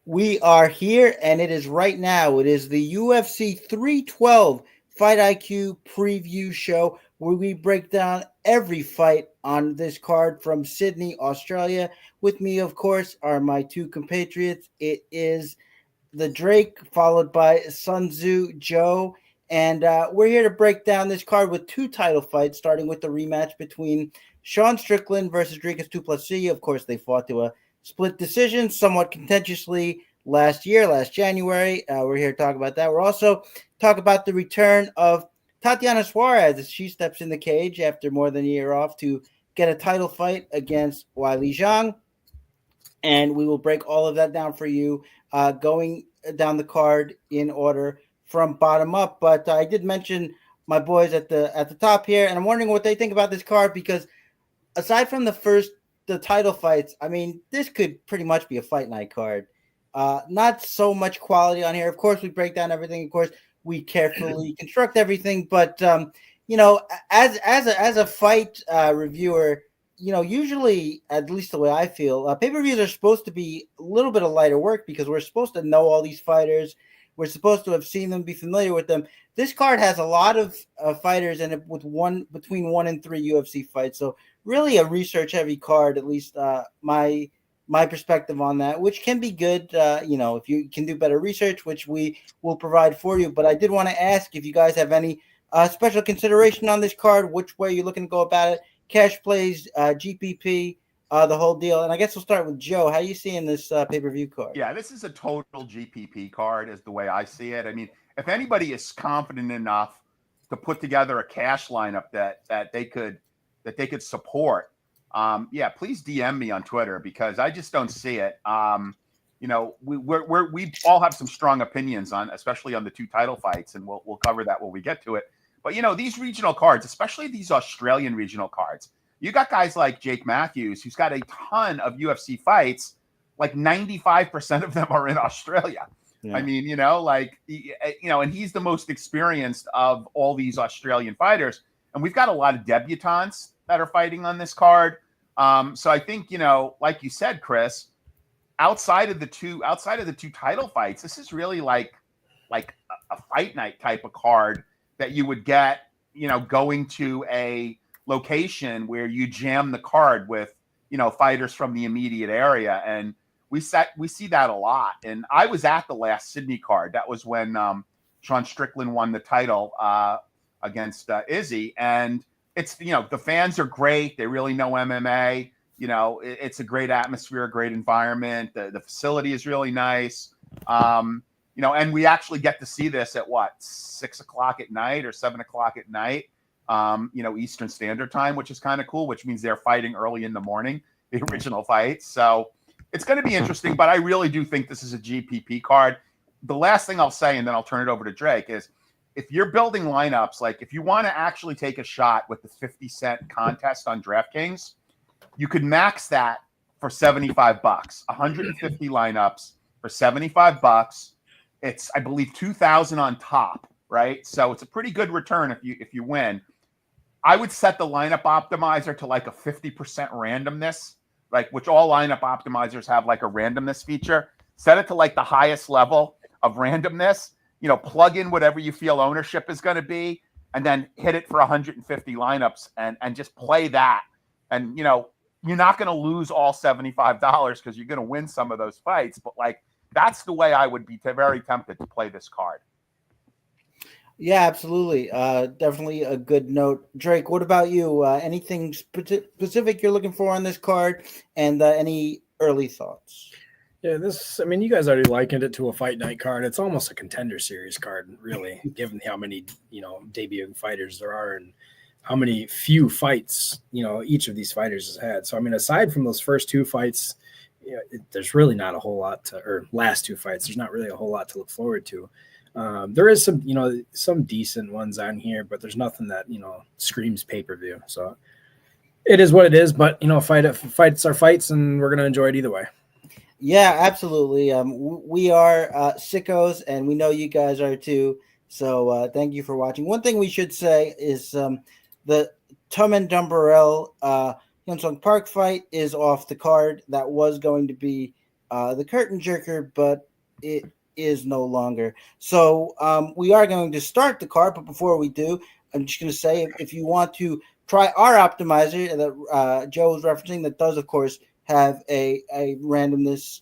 We are here, and it is right now. It is the UFC 312 Fight IQ preview show where we break down every fight on this card from Sydney, Australia. With me, of course, are my two compatriots. It is the Drake, followed by Sun Tzu Joe. And we're here to break down this card with two title fights, starting with the rematch between Sean Strickland versus Dricus to Plessis. Of course, they fought to a split decision, somewhat contentiously last January. We're here to talk about that. We're also talk about the return of Tatiana Suarez as she steps in the cage after more than a year off to get a title fight against Weili Zhang. And we will break all of that down for you, going down the card in order from bottom up. But I did mention my boys at the top here, and I'm wondering what they think about this card because aside from the title fights, I mean, this could pretty much be a fight night card. Not so much quality on here. Of course, we break down everything. Of course, we carefully construct everything. But as a fight reviewer, usually, at least the way I feel, pay-per-views are supposed to be a little bit of lighter work because we're supposed to know all these fighters. We're supposed to have seen them, be familiar with them. This card has a lot of fighters in it with between 1 and 3 UFC fights. So really a research-heavy card, at least my perspective on that, which can be good, if you can do better research, which we will provide for you. But I did want to ask if you guys have any special consideration on this card, which way you're looking to go about it, cash plays, GPP, the whole deal. And I guess we'll start with Joe. How are you seeing this pay-per-view card? Yeah, this is a total GPP card is the way I see it. I mean, if anybody is confident enough to put together a cash lineup that they could support, please DM me on Twitter because I just don't see it. We all have some strong opinions on, especially on the two title fights, and we'll cover that when we get to it. But these regional cards, especially these Australian regional cards, you got guys like Jake Matthews, who's got a ton of UFC fights. Like 95% of them are in Australia. Yeah. I mean, and he's the most experienced of all these Australian fighters. And we've got a lot of debutantes that are fighting on this card. So I think, like you said, Chris, outside of the two title fights, this is really like a fight night type of card that you would get, going to a location where you jam the card with, fighters from the immediate area. And we see that a lot. And I was at the last Sydney card. That was when Sean Strickland won the title against Izzy. And it's, the fans are great. They really know MMA. It's a great atmosphere, a great environment. The facility is really nice. And we actually get to see this at 6 o'clock at night or 7 o'clock at night, Eastern Standard Time, which is kind of cool, which means they're fighting early in the morning, the original fights. So it's going to be interesting, but I really do think this is a GPP card. The last thing I'll say, and then I'll turn it over to Drake, is if you're building lineups, like if you want to actually take a shot with the 50-cent contest on DraftKings, you could max that for $75, 150 lineups for $75. It's, I believe, 2,000 on top, right? So it's a pretty good return if you win. I would set the lineup optimizer to like a 50% randomness, like which all lineup optimizers have like a randomness feature. Set it to like the highest level of randomness, plug in whatever you feel ownership is going to be, and then hit it for 150 lineups and just play that. And, you're not going to lose all $75 because you're going to win some of those fights. But like, that's the way I would be very tempted to play this card. Yeah, absolutely. Definitely a good note. Drake, what about you? Anything specific you're looking for on this card, and any early thoughts? Yeah, you guys already likened it to a fight night card. It's almost a contender series card, really, given how many, debuting fighters there are and how many few fights, each of these fighters has had. So, aside from those first two fights, there's really not a whole lot or last two fights, there's not really a whole lot to look forward to. There is some decent ones on here, but there's nothing that, screams pay-per-view. So it is what it is, but, fights are fights, and we're going to enjoy it either way. Yeah, absolutely. We are sickos, and we know you guys are too. So thank you for watching. One thing we should say is the Tumen Dumbarell Hyunsung Park fight is off the card. That was going to be the curtain jerker, but it is no longer. So we are going to start the card, but before we do, I'm just going to say if you want to try our optimizer that Joe was referencing, that does, of course, have a randomness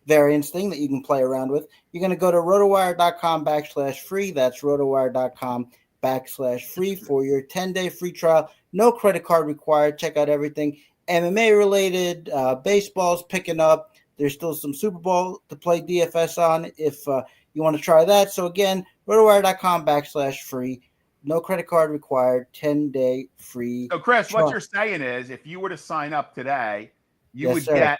variance thing that you can play around with. You're going to go to rotowire.com/free. That's rotowire.com/free for your 10-day free trial. No credit card required. Check out everything MMA related, baseball's picking up. There's still some Super Bowl to play DFS on if you want to try that. So again, rotowire.com/free. No credit card required. 10-day free. So Chris, trial. what you're saying is if you were to sign up today, you Yes, would sir. get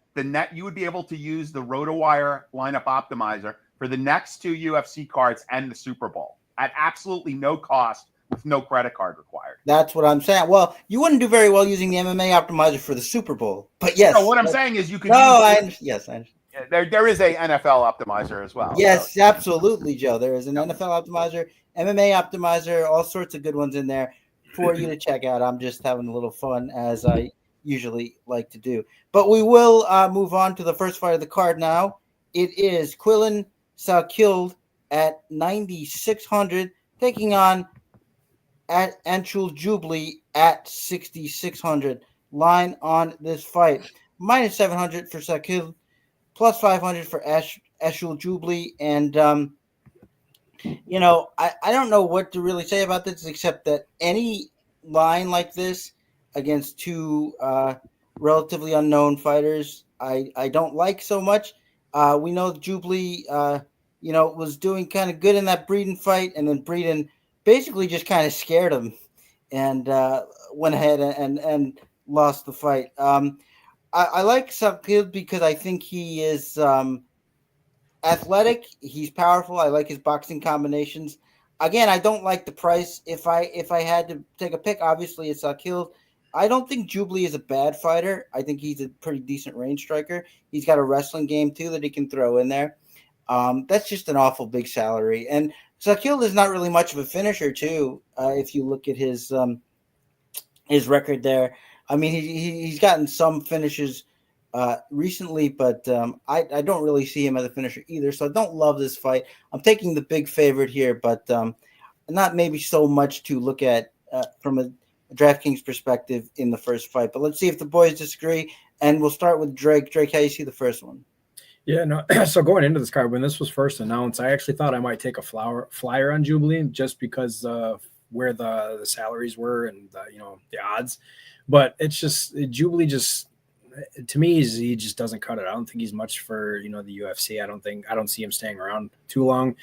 you would be able to use the RotoWire lineup optimizer for the next 2 UFC cards and the Super Bowl at absolutely no cost with no credit card required. That's what I'm saying. Well, you wouldn't do very well using the MMA optimizer for the Super Bowl, but yes. So what I'm saying is you could Yes, I understand. There is a NFL optimizer as well. Yes, so. absolutely, Joe. There is an NFL optimizer, MMA optimizer, all sorts of good ones in there for you to check out. I'm just having a little fun as I usually like to do. But we will move on to the first fight of the card now. It is Quillen Salkild at 9,600 taking on at Anshul Jubli at 6,600. Line on this fight. Minus 700 for Salkild, plus 500 for Anshul Jubli. And, I don't know what to really say about this except that any line like this against two relatively unknown fighters, I don't like so much. We know Jubli, was doing kind of good in that Breeden fight, and then Breeden basically just kind of scared him and went ahead and lost the fight. I like Salkild because I think he is athletic. He's powerful. I like his boxing combinations. Again, I don't like the price. If I had to take a pick, obviously it's Salkild. I don't think Jubli is a bad fighter. I think he's a pretty decent range striker. He's got a wrestling game too that he can throw in there. That's just an awful big salary. And Salkild is not really much of a finisher too. If you look at his record there, I mean he's gotten some finishes recently, but I don't really see him as a finisher either. So I don't love this fight. I'm taking the big favorite here, but not maybe so much to look at from a DraftKings perspective in the first fight. But let's see if the boys disagree, and we'll start with Drake. Drake, how do you see the first one? Yeah, no. So going into this card, when this was first announced, I actually thought I might take a flyer on Jubli just because where the salaries were and the odds. But it's just Jubli just to me he just doesn't cut it. I don't think he's much for the UFC. I don't see him staying around too long.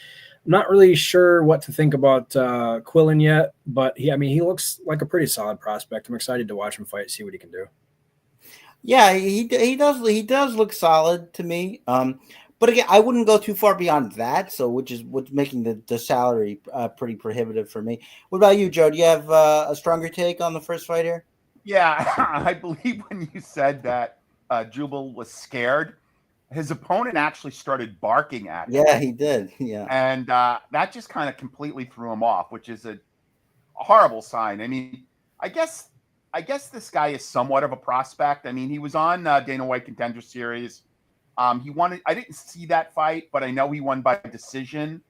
I'm not really sure what to think about Quillen yet, but he looks like a pretty solid prospect. I'm excited to watch him fight, see what he can do. Yeah, he does look solid to me. But again, I wouldn't go too far beyond that. So, which is what's making the salary pretty prohibitive for me. What about you, Joe? Do you have a stronger take on the first fight here? Yeah, I believe when you said that Jubal was scared, his opponent actually started barking at him. Yeah, he did. Yeah, and that just kind of completely threw him off, which is a horrible sign. I mean, I guess this guy is somewhat of a prospect. I mean, he was on Dana White Contender Series. He won. I didn't see that fight, but I know he won by decision.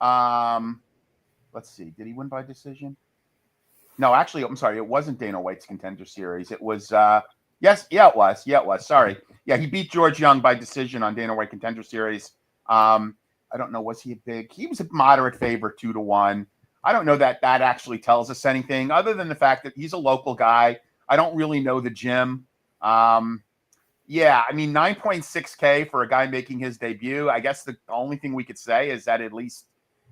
Let's see. Did he win by decision? No, actually, I'm sorry. It wasn't Dana White's Contender Series. It was yes. Yeah, it was. Yeah, it was. Sorry. Yeah, he beat George Young by decision on Dana White Contender Series. I don't know. Was he he was a moderate favorite 2-1. I don't know that actually tells us anything other than the fact that he's a local guy. I don't really know the gym. Yeah, I mean, 9.6K for a guy making his debut. I guess the only thing we could say is that at least,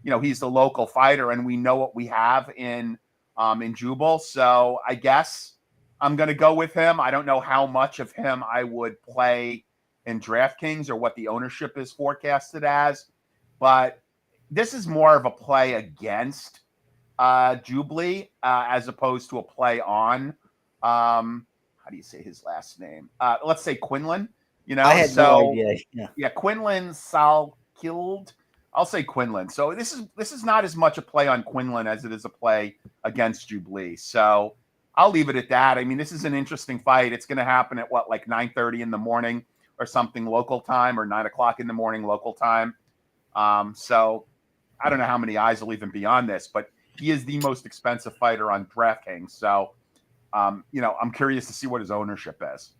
he's the local fighter and we know what we have in Jubal. So I guess I'm going to go with him. I don't know how much of him I would play in DraftKings or what the ownership is forecasted as, but this is more of a play against Jubli as opposed to a play on, how do you say his last name? Let's say Quinlan, I had no idea. Yeah, Quinlan Salkild. I'll say Quinlan. So this is not as much a play on Quinlan as it is a play against Jubli. So I'll leave it at that. I mean, this is an interesting fight. It's going to happen at 9:30 in the morning. or something local time, or 9 o'clock in the morning local time. So I don't know how many eyes will even be on this, but he is the most expensive fighter on DraftKings. So, I'm curious to see what his ownership is.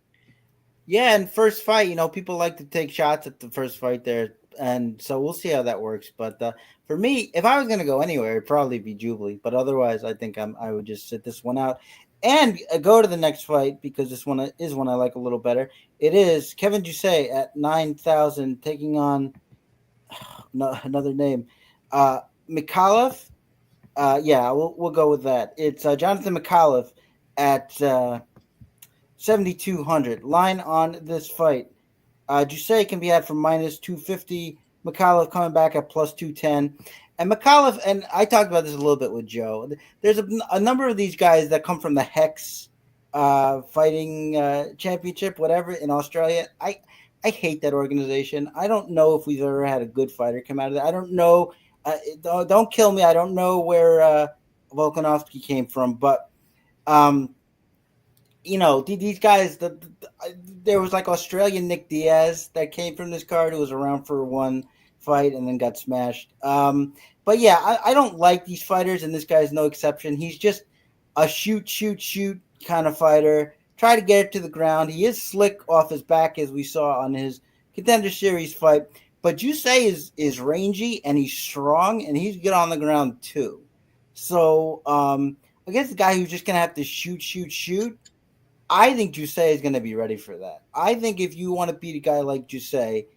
Yeah, and first fight, people like to take shots at the first fight there, and so we'll see how that works. But for me, if I was going to go anywhere, it'd probably be Jubilee. But otherwise, I think I would just sit this one out and go to the next fight, because this one is one I like a little better. It is Kevin Doucet at 9,000 taking on another name, McAuliffe. Yeah, we'll go with that. It's Jonathan McAuliffe at 7,200. Line on this fight. Doucet can be had from -250. McAuliffe coming back at +210. And McAuliffe, and I talked about this a little bit with Joe, there's a number of these guys that come from the Hex fighting championship, whatever, in Australia. I hate that organization. I don't know if we've ever had a good fighter come out of there. I don't know. Don't kill me. I don't know where Volkanovski came from, but these guys. There was like Australian Nick Diaz that came from this card, who was around for one fight and then got smashed. But yeah, I don't like these fighters, and this guy's no exception. He's just a shoot kind of fighter. Try to get it to the ground. He is slick off his back, as we saw on his Contender Series fight. But Doucet is rangy, and he's strong, and he's good on the ground too. So against the guy who's just going to have to shoot, I think Doucet is going to be ready for that. I think if you want to beat a guy like Doucet,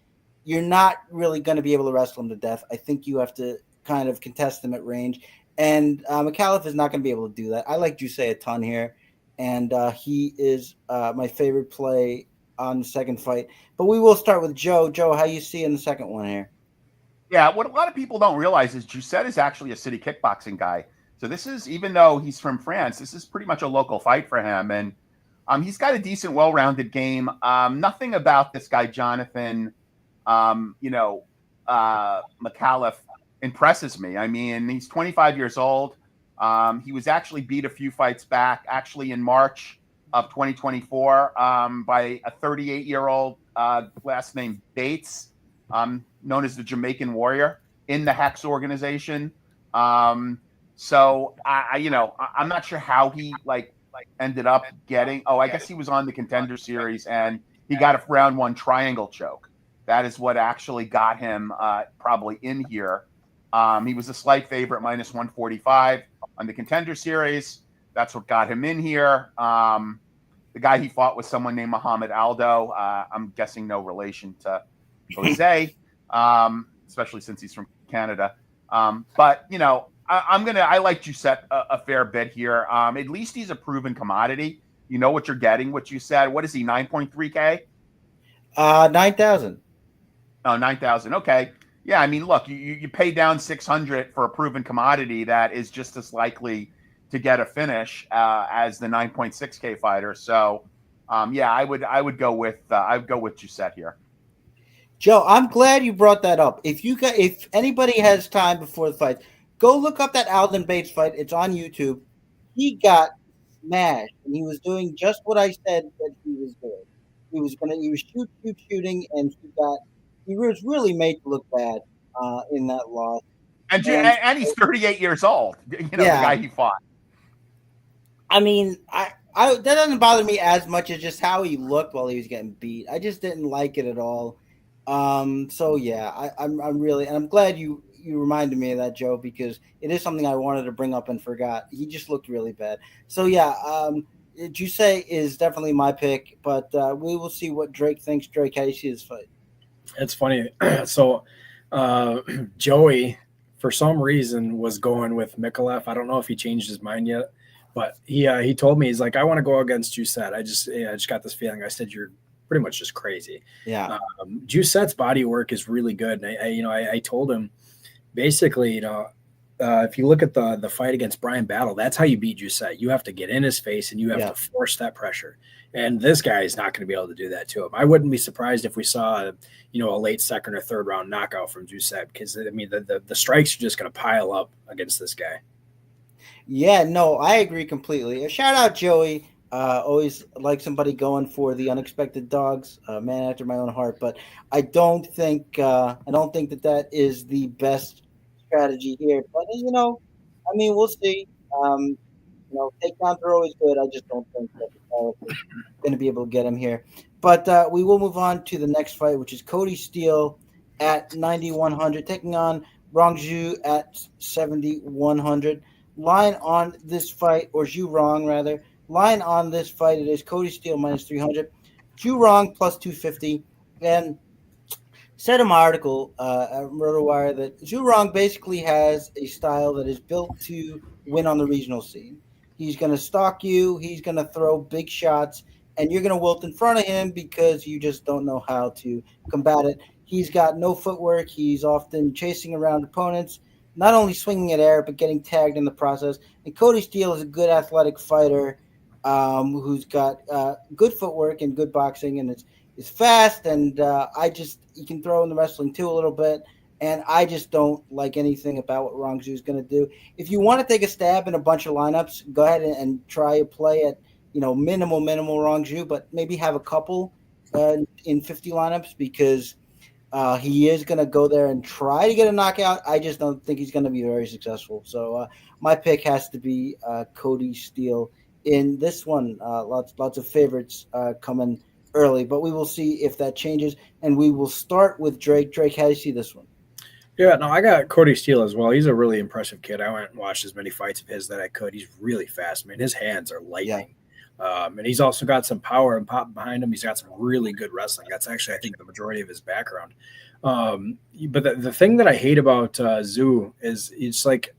you're not really going to be able to wrestle him to death. I think you have to kind of contest him at range. And McAuliffe is not going to be able to do that. I like Doucet a ton here, and he is my favorite play on the second fight. But we will start with Joe. Joe, how you see in the second one here? Yeah, what a lot of people don't realize is Doucet is actually a city kickboxing guy. So this is, even though he's from France, this is pretty much a local fight for him. And he's got a decent, well-rounded game. Nothing about this guy, Jonathan, McAuliffe, impresses me. I mean, he's 25 years old. He was actually beat a few fights back, actually in March of 2024, by a 38-year-old last name Bates, known as the Jamaican Warrior in the Hex organization. So I'm not sure how he ended up getting. Oh, I guess he was on the Contender Series and he got a round one triangle choke. That is what actually got him probably in here. He was a slight favorite, -145 on the Contender Series. That's what got him in here. The guy he fought was someone named Muhammad Aldo. I'm guessing no relation to Jose, especially since he's from Canada. But I like Doucet a fair bit here. At least he's a proven commodity. You know what you're getting, what you said. What is he, 9.3K? 9,000. Oh, 9,000. Okay. Yeah, I mean, look, you pay down 600 for a proven commodity that is just as likely to get a finish as the 9.6K fighter. So, I would go with Doucet here. Joe, I'm glad you brought that up. If anybody has time before the fight, go look up that Alden Bates fight. It's on YouTube. He got smashed, and he was doing just what I said that he was doing. He was shooting, and he was really made to look bad in that loss. And he's 38 years old. The guy he fought. I mean, I that doesn't bother me as much as just how he looked while he was getting beat. I just didn't like it at all. So yeah, I'm really, and I'm glad you reminded me of that, Joe, because it is something I wanted to bring up and forgot. He just looked really bad. So yeah, Doucet is definitely my pick, but we will see what Drake thinks. Drake, how do you see this fight? It's funny. So Joey, for some reason, was going with Mikulev. I don't know if he changed his mind yet, but he told me, he's like, I want to go against Doucet. I just got this feeling. I said, you're pretty much just crazy. Yeah. Doucet's body work is really good. And I told him basically, if you look at the fight against Brian Battle, that's how you beat Doucet. You have to get in his face and you have to force that pressure. And this guy is not going to be able to do that to him. I wouldn't be surprised if we saw, a late second or third round knockout from Doucet, because I mean the strikes are just going to pile up against this guy. Yeah, no, I agree completely. A shout out, Joey. Always like somebody going for the unexpected dogs, man after my own heart. But I don't think that is the best strategy here. But I mean, we'll see. Takedowns are always good. I just don't think that is going to be able to get him here. But we will move on to the next fight, which is Cody Steele at 9,100, taking on Rong Zhu at 7,100. Line on this fight, or Zhu Rong rather. Line on this fight, it is Cody Steele minus 300, Zhu Rong plus 250. And said in my article at RotoWire that Zhu Rong basically has a style that is built to win on the regional scene. He's going to stalk you. He's going to throw big shots, and you're going to wilt in front of him because you just don't know how to combat it. He's got no footwork. He's often chasing around opponents, not only swinging at air, but getting tagged in the process. And Cody Steele is a good athletic fighter who's got good footwork and good boxing, and is fast. And you can throw in the wrestling too a little bit. And I just don't like anything about what Rong Zhu is going to do. If you want to take a stab in a bunch of lineups, go ahead and try a play at minimal Rong Zhu, but maybe have a couple in 50 lineups because he is going to go there and try to get a knockout. I just don't think he's going to be very successful. So my pick has to be Cody Steele in this one. Lots of favorites coming early, but we will see if that changes. And we will start with Drake. Drake, how do you see this one? Yeah, no, I got Cody Steele as well. He's a really impressive kid. I went and watched as many fights of his that I could. He's really fast, man. His hands are lightning. Yeah. And he's also got some power and pop behind him. He's got some really good wrestling. That's actually, I think, the majority of his background. But the thing that I hate about Zhu is it's like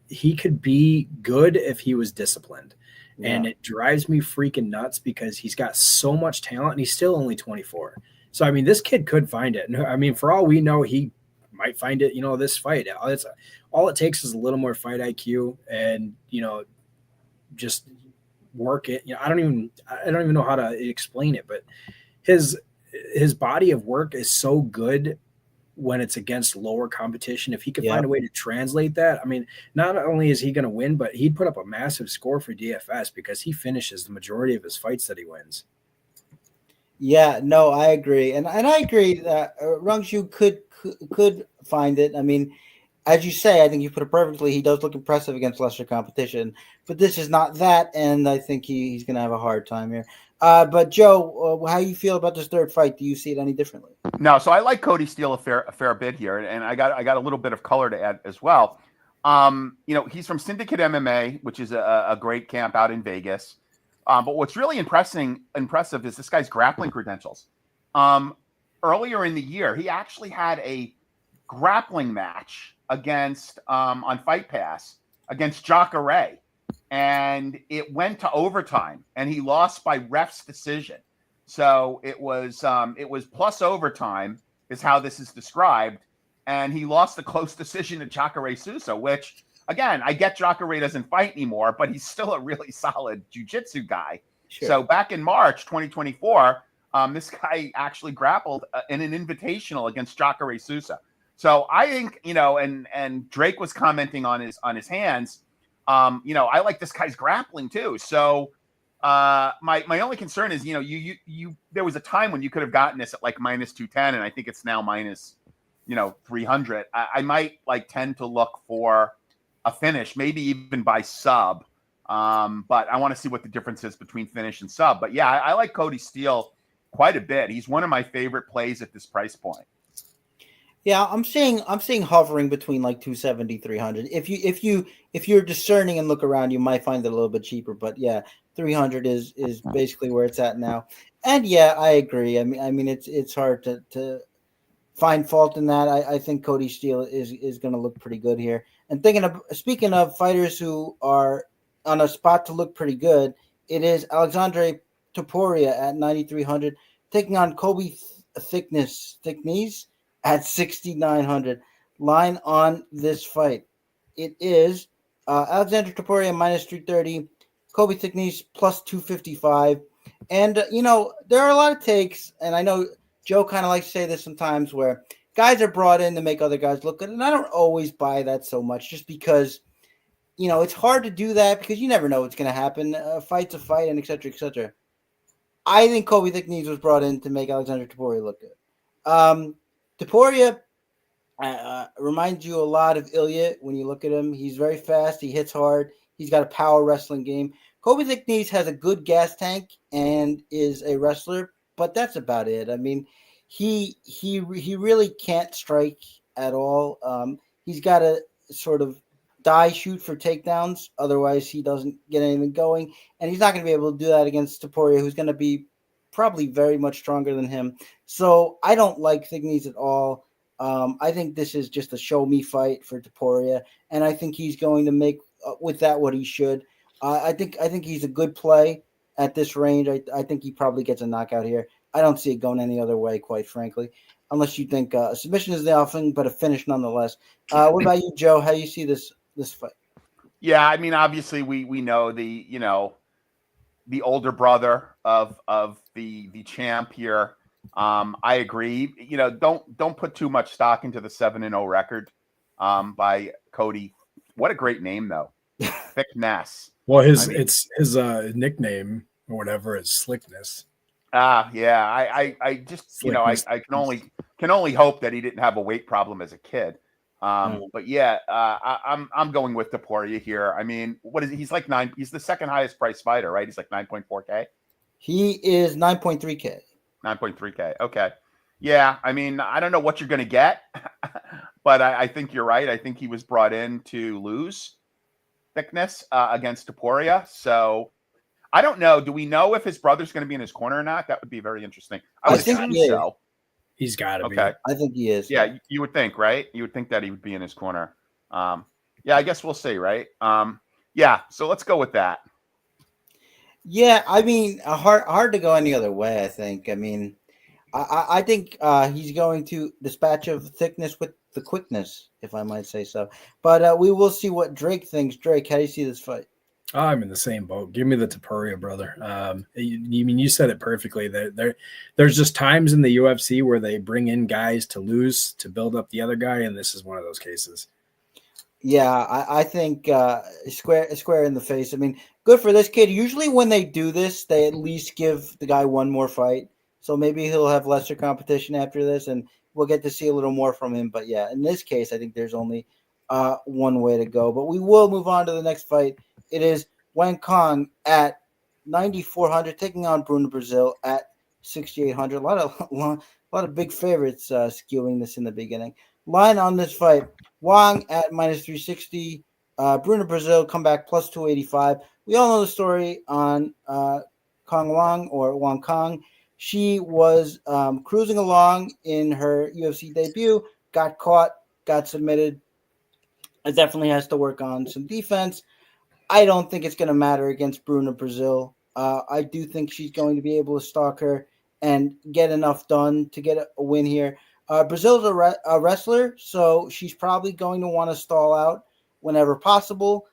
he could be good if he was disciplined. Yeah. And it drives me freaking nuts because he's got so much talent and he's still only 24. So, I mean, this kid could find it. I mean, for all we know, he might find it, this fight. All it takes is a little more fight IQ and, just work it. I don't even know how to explain it, but his body of work is so good when it's against lower competition. If he could find a way to translate that, I mean, not only is he going to win, but he'd put up a massive score for DFS because he finishes the majority of his fights that he wins. Yeah, no, I agree. And I agree that Rong Zhu could find it. I mean, as you say, I think you put it perfectly. He does look impressive against lesser competition, but this is not that, and I think he's going to have a hard time here. But Joe, how you feel about this third fight? Do you see it any differently? No, so I like Cody Steele a fair bit here, and I got a little bit of color to add as well. He's from Syndicate MMA, which is a great camp out in Vegas. But what's really impressive is this guy's grappling credentials. Earlier in the year, he actually had a grappling match against on Fight Pass against Jacare, and it went to overtime, and he lost by ref's decision. So it was plus overtime is how this is described, and he lost a close decision to Jacare Sousa, which. Again, I get Jacare doesn't fight anymore, but he's still a really solid jiu-jitsu guy. Sure. So back in March 2024, this guy actually grappled in an invitational against Jacare Sousa. So I think, and Drake was commenting on his hands. I like this guy's grappling too. So my only concern is, you there was a time when you could have gotten this at like minus 210, and I think it's now minus 300. I might tend to look for a finish, maybe even by sub. But I want to see what the difference is between finish and sub. But yeah, I like Cody Steele quite a bit. He's one of my favorite plays at this price point. Yeah, I'm seeing hovering between 270, 300. If you're discerning and look around, you might find it a little bit cheaper. But yeah, 300 is basically where it's at now. And yeah, I agree. I mean, it's hard to find fault in that. I think Cody Steele is going to look pretty good here. And speaking of fighters who are on a spot to look pretty good, it is Alexandre Topuria at 9,300 taking on Kobe Thickness at 6,900. Line on this fight. It is Alexandre Topuria minus 330, Kobe Thickness plus 255. And, there are a lot of takes, and I know Joe kind of likes to say this sometimes where guys are brought in to make other guys look good, and I don't always buy that so much just because it's hard to do that because you never know what's going to happen. A fight's a fight, and et cetera, et cetera. I think Kobe Thicknees was brought in to make Alexander Topuria look good. Topuria reminds you a lot of Ilya when you look at him. He's very fast. He hits hard. He's got a power wrestling game. Kobe Thicknees has a good gas tank and is a wrestler, but that's about it. I mean, he really can't strike at all. He's got to sort of shoot for takedowns. Otherwise, he doesn't get anything going. And he's not going to be able to do that against Topuria, who's going to be probably very much stronger than him. So I don't like Thicknees at all. I think this is just a show me fight for Topuria, and I think he's going to make with that what he should. I think he's a good play at this range. I think he probably gets a knockout here. I don't see it going any other way, quite frankly, unless you think a submission is the offing, but a finish nonetheless. What about you, Joe? How do you see this fight? Yeah, I mean, obviously we know the older brother of the champ here. I agree. Don't put too much stock into the 7-0 record by Cody. What a great name, though. Thickness. Well, his nickname or whatever is Slickness. Yeah. I just Slickness. I can only hope that he didn't have a weight problem as a kid. But yeah, I'm going with Topuria here. I mean, what is he? He's like 9. He's the second highest priced fighter, right? He's like 9.4K. He is 9.3K. 9.3K. Okay. Yeah. I mean, I don't know what you're going to get, but I think you're right. I think he was brought in to lose Thickness against Topuria. So I don't know. Do we know if his brother's going to be in his corner or not? That would be very interesting. I would think assume he is. so. He's got to be. I think he is. Yeah, you would think, right? You would think that he would be in his corner. Yeah, I guess we'll see, right? Yeah, so let's go with that. Yeah, I mean, hard to go any other way, I think. I mean, I think he's going to dispatch of Thickness with the quickness, if I might say so. But we will see what Drake thinks. Drake, how do you see this fight? I'm in the same boat. Give me the Topuria, brother. You said it perfectly. There's just times in the UFC where they bring in guys to lose to build up the other guy, and this is one of those cases. Yeah, I think square in the face. I mean, good for this kid. Usually when they do this, they at least give the guy one more fight. So maybe he'll have lesser competition after this, and we'll get to see a little more from him. But yeah, in this case, I think there's only one way to go. But we will move on to the next fight. It is Wang Kong at 9,400 taking on Bruno Brazil at 6,800. A lot of big favorites skewing this in the beginning. Line on this fight: Wang at -360. Bruno Brazil comeback plus 285. We all know the story on Kong Wang or Wang Kong. She was cruising along in her UFC debut, got caught, got submitted. It definitely has to work on some defense. I don't think it's going to matter against Bruno Brazil. I do think she's going to be able to stalk her and get enough done to get a win here. Brazil's a wrestler, so she's probably going to want to stall out whenever possible,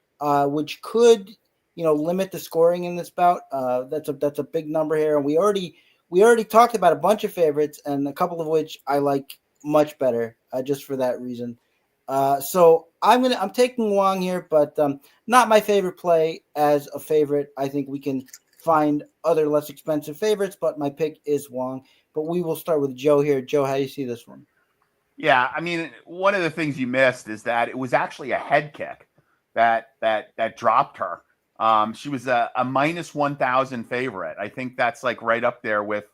which could, limit the scoring in this bout. That's a big number here, and we already talked about a bunch of favorites, and a couple of which I like much better, just for that reason. So I'm taking Wang here, but not my favorite play as a favorite. I think we can find other less expensive favorites, but my pick is Wang. But we will start with Joe here. Joe, how do you see this one? Yeah, I mean, one of the things you missed is that it was actually a head kick that dropped her. She was a -1,000 favorite. I think that's like right up there with,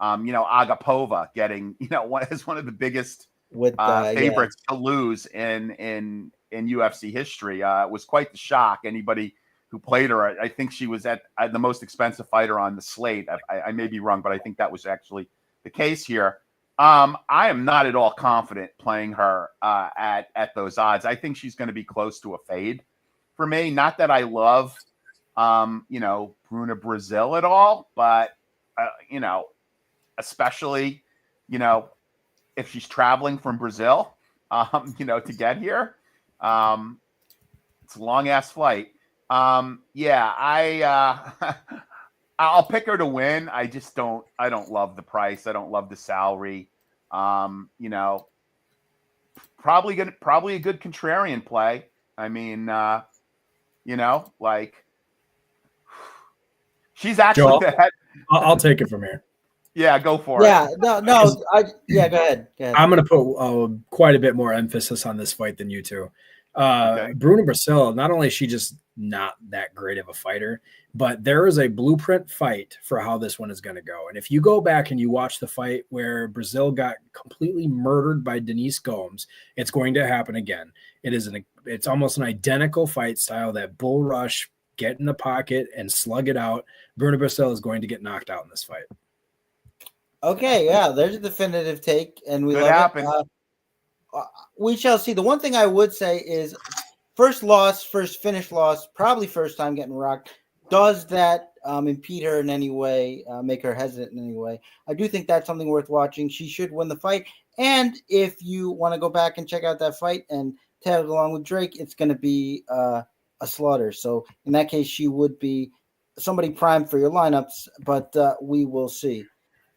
Agapova getting, one of the biggest favorites to lose in UFC history. It was quite the shock. Anybody who played her, I think she was at the most expensive fighter on the slate. I may be wrong, but I think that was actually the case here. I am not at all confident playing her at those odds. I think she's going to be close to a fade for me. Not that I love, Bruno Brazil at all, but especially, if she's traveling from Brazil, to get here, it's a long ass flight. I'll pick her to win. I don't love the price. I don't love the salary. Probably a good contrarian play. I mean, Yeah. Like she's actually Joe, the head. I'll take it from here. Yeah, go for it. Yeah, no, go ahead. I'm going to put quite a bit more emphasis on this fight than you two. Okay. Bruna Brasil, not only is she just not that great of a fighter, but there is a blueprint fight for how this one is going to go. And if you go back and you watch the fight where Brazil got completely murdered by Denise Gomes, it's going to happen again. It's almost an identical fight style, that bull rush, get in the pocket and slug it out. Bruna Brasil is going to get knocked out in this fight. Okay, yeah, there's a definitive take, and we Could love happen. it. We shall see. The one thing I would say is first finish loss, probably first time getting rocked. Does that impede her in any way, make her hesitant in any way? I do think that's something worth watching. She should win the fight. And if you want to go back and check out that fight and tag along with Drake, it's going to be a slaughter. So in that case, she would be somebody primed for your lineups, but we will see.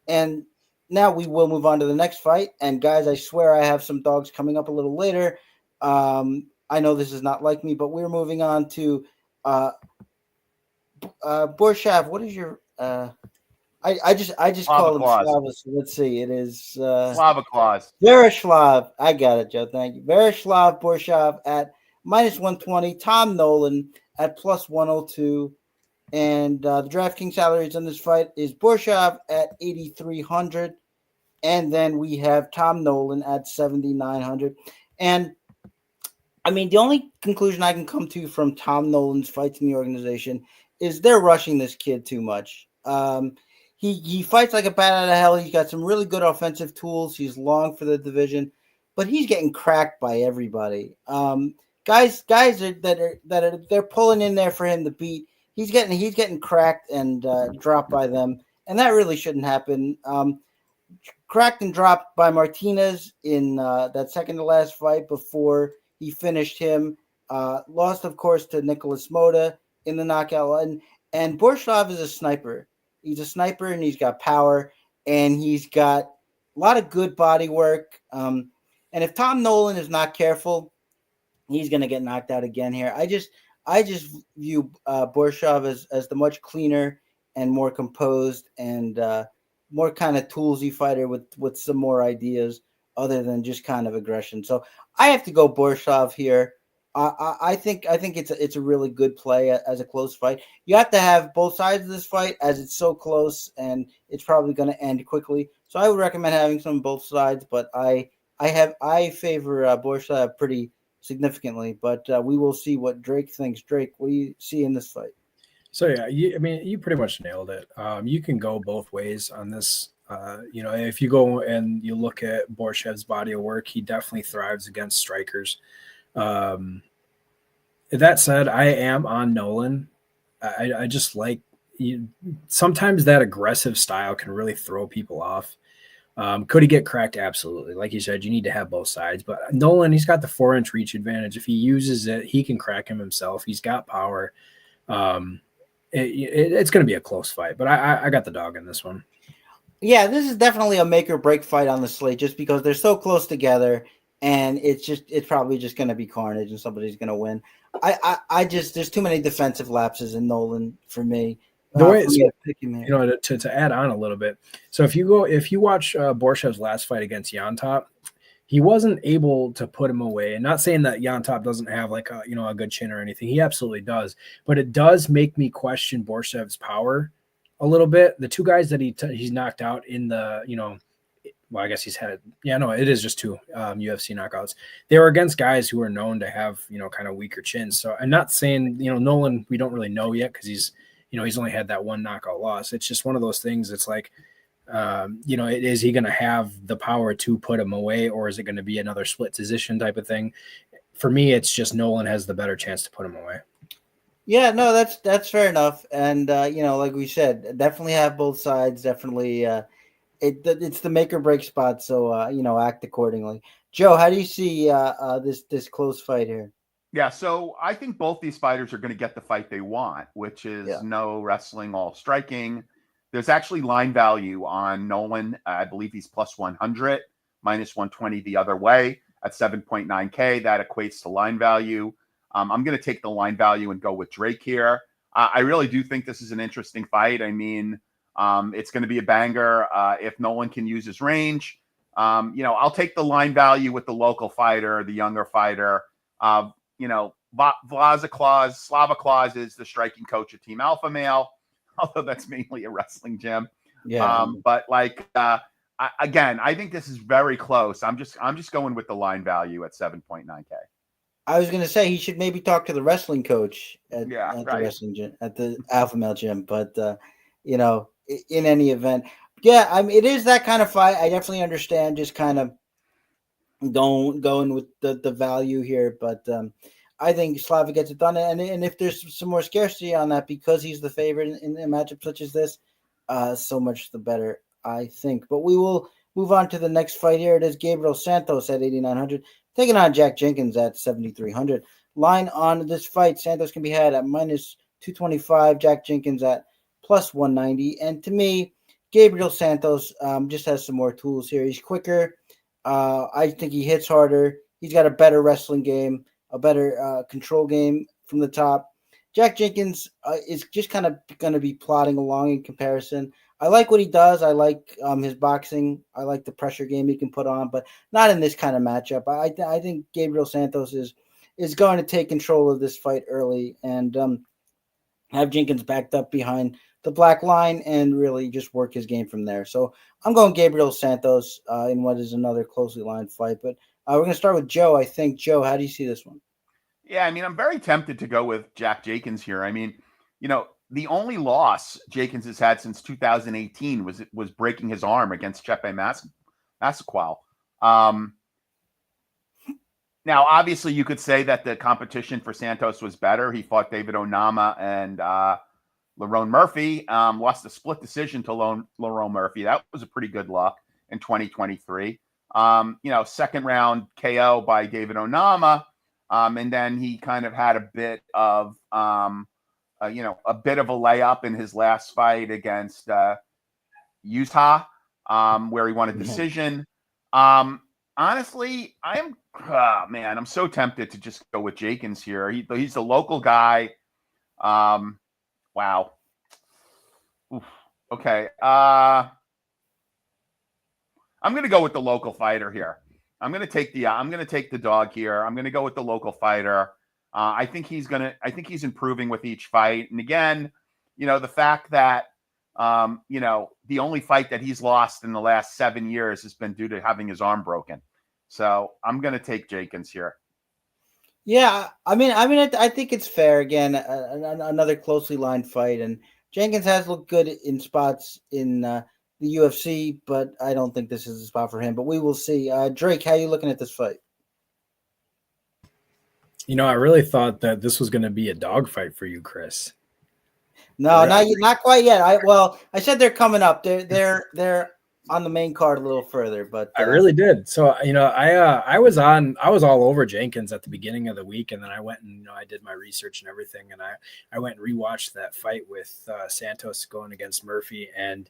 And now we will move on to the next fight. And guys, I swear I have some dogs coming up a little later. I know this is not like me, but we're moving on to Borshav. What is your I just call him Slav. So let's see. It is Slava Claus. Vereslav. I got it, Joe. Thank you. Vereslav Borshav at -120. Tom Nolan at +102. And the DraftKings salaries on this fight is Borshav at 8,300. And then we have Tom Nolan at 7,900. And I mean, the only conclusion I can come to from Tom Nolan's fights in the organization is they're rushing this kid too much. He fights like a bat out of hell. He's got some really good offensive tools. He's long for the division, but he's getting cracked by everybody. Guys they're pulling in there for him to beat. He's getting cracked and dropped by them, and that really shouldn't happen. Cracked and dropped by Martinez in that second to last fight before he finished him. Lost, of course, to Nicholas Mota in the knockout. And Borshav is a sniper. He's a sniper, and he's got power, and he's got a lot of good body work. And if Tom Nolan is not careful, he's going to get knocked out again here. I just view Borshav as the much cleaner and more composed and more kind of toolsy fighter with some more ideas other than just kind of aggression. So I have to go Borshav here. I think it's a really good play as a close fight. You have to have both sides of this fight as it's so close and it's probably going to end quickly. So I would recommend having some on both sides, but I favor Borshav pretty significantly, but we will see what Drake thinks. Drake, what do you see in this fight? So yeah, you pretty much nailed it. You can go both ways on this. If you go and you look at Borshav's body of work, he definitely thrives against strikers. That said, I am on Nolan. I just like sometimes that aggressive style can really throw people off. Could he get cracked? Absolutely. Like you said, you need to have both sides. But Nolan, he's got the 4-inch reach advantage. If he uses it, he can crack him himself. He's got power. It's going to be a close fight, but I got the dog in this one. Yeah, this is definitely a make or break fight on the slate just because they're so close together, and it's probably just going to be carnage and somebody's going to win. There's too many defensive lapses in Nolan for me. To add on a little bit. So if you watch Borshav's last fight against Yantop, he wasn't able to put him away. And not saying that Yantop doesn't have like a good chin or anything. He absolutely does. But it does make me question Borshav's power a little bit. The two guys that he's knocked out in the, well, I guess he's had, it is just two UFC knockouts. They were against guys who are known to have, kind of weaker chins. So I'm not saying, Nolan, we don't really know yet because he's only had that one knockout loss. It's just one of those things. It's like, is he going to have the power to put him away, or is it going to be another split decision type of thing? For me, it's just Nolan has the better chance to put him away. Yeah, no, that's fair enough. And, like we said, definitely have both sides. Definitely it's the make or break spot. So, act accordingly. Joe, how do you see this close fight here? Yeah, so I think both these fighters are going to get the fight they want, which is no wrestling, all striking. There's actually line value on Nolan. I believe he's +100, -120 the other way at 7.9K. That equates to line value. I'm going to take the line value and go with Drake here. I really do think this is an interesting fight. I mean, it's going to be a banger if Nolan can use his range. I'll take the line value with the local fighter, the younger fighter. Slava Claus is the striking coach of Team Alpha Male, although that's mainly a wrestling gym. Yeah. But again, I think this is very close. I'm just going with the line value at 7.9K. I was going to say he should maybe talk to the wrestling coach at right. the wrestling gym, at the Alpha Male gym. But in any event, yeah, I mean, it is that kind of fight. I definitely understand just kind of going with the value here, but I think Slava gets it done. And if there's some more scarcity on that because he's the favorite in a matchup such as this, so much the better, I think. But we will move on to the next fight here. It is Gabriel Santos at 8,900. Taking on Jack Jenkins at 7,300. Line on this fight, Santos can be had at minus 225. Jack Jenkins at plus 190. And to me, Gabriel Santos just has some more tools here. He's quicker. I think he hits harder. He's got a better wrestling game, a better control game from the top. Jack Jenkins is just kind of going to be plodding along in comparison. I like what he does. I like his boxing. I like the pressure game he can put on, but not in this kind of matchup. I think Gabriel Santos is going to take control of this fight early and have Jenkins backed up behind the black line and really just work his game from there. So I'm going Gabriel Santos in what is another closely lined fight. But we're going to start with Joe. I think, Joe, how do you see this one? Yeah, I mean, I'm very tempted to go with Jack Jenkins here. I mean, the only loss Jenkins has had since 2018 was breaking his arm against Chepe Massaqual. Now, obviously, you could say that the competition for Santos was better. He fought David Onama and Lerone Murphy, lost a split decision to Lerone Murphy. That was a pretty good luck in 2023. Second round KO by David Onama. And then he kind of had a bit of a layup in his last fight against Utah, where he won a decision. Honestly, I'm so tempted to just go with Jenkins here. He's the local guy. Wow. Oof. Okay. I'm going to go with the local fighter here. I'm going to take the dog here. I'm going to go with the local fighter. I think he's improving with each fight. And again, the fact that, the only fight that he's lost in the last 7 years has been due to having his arm broken. So I'm going to take Jenkins here. Yeah. I think it's fair. Again, another closely lined fight, and Jenkins has looked good in spots in the UFC, but I don't think this is a spot for him, but we will see. Drake, how are you looking at this fight? I really thought that this was going to be a dogfight for you, Chris. No, not quite yet. I said they're coming up. They're on the main card a little further, but I really did. So I was all over Jenkins at the beginning of the week, and then I went and I did my research and everything, and I went and rewatched that fight with Santos going against Murphy, and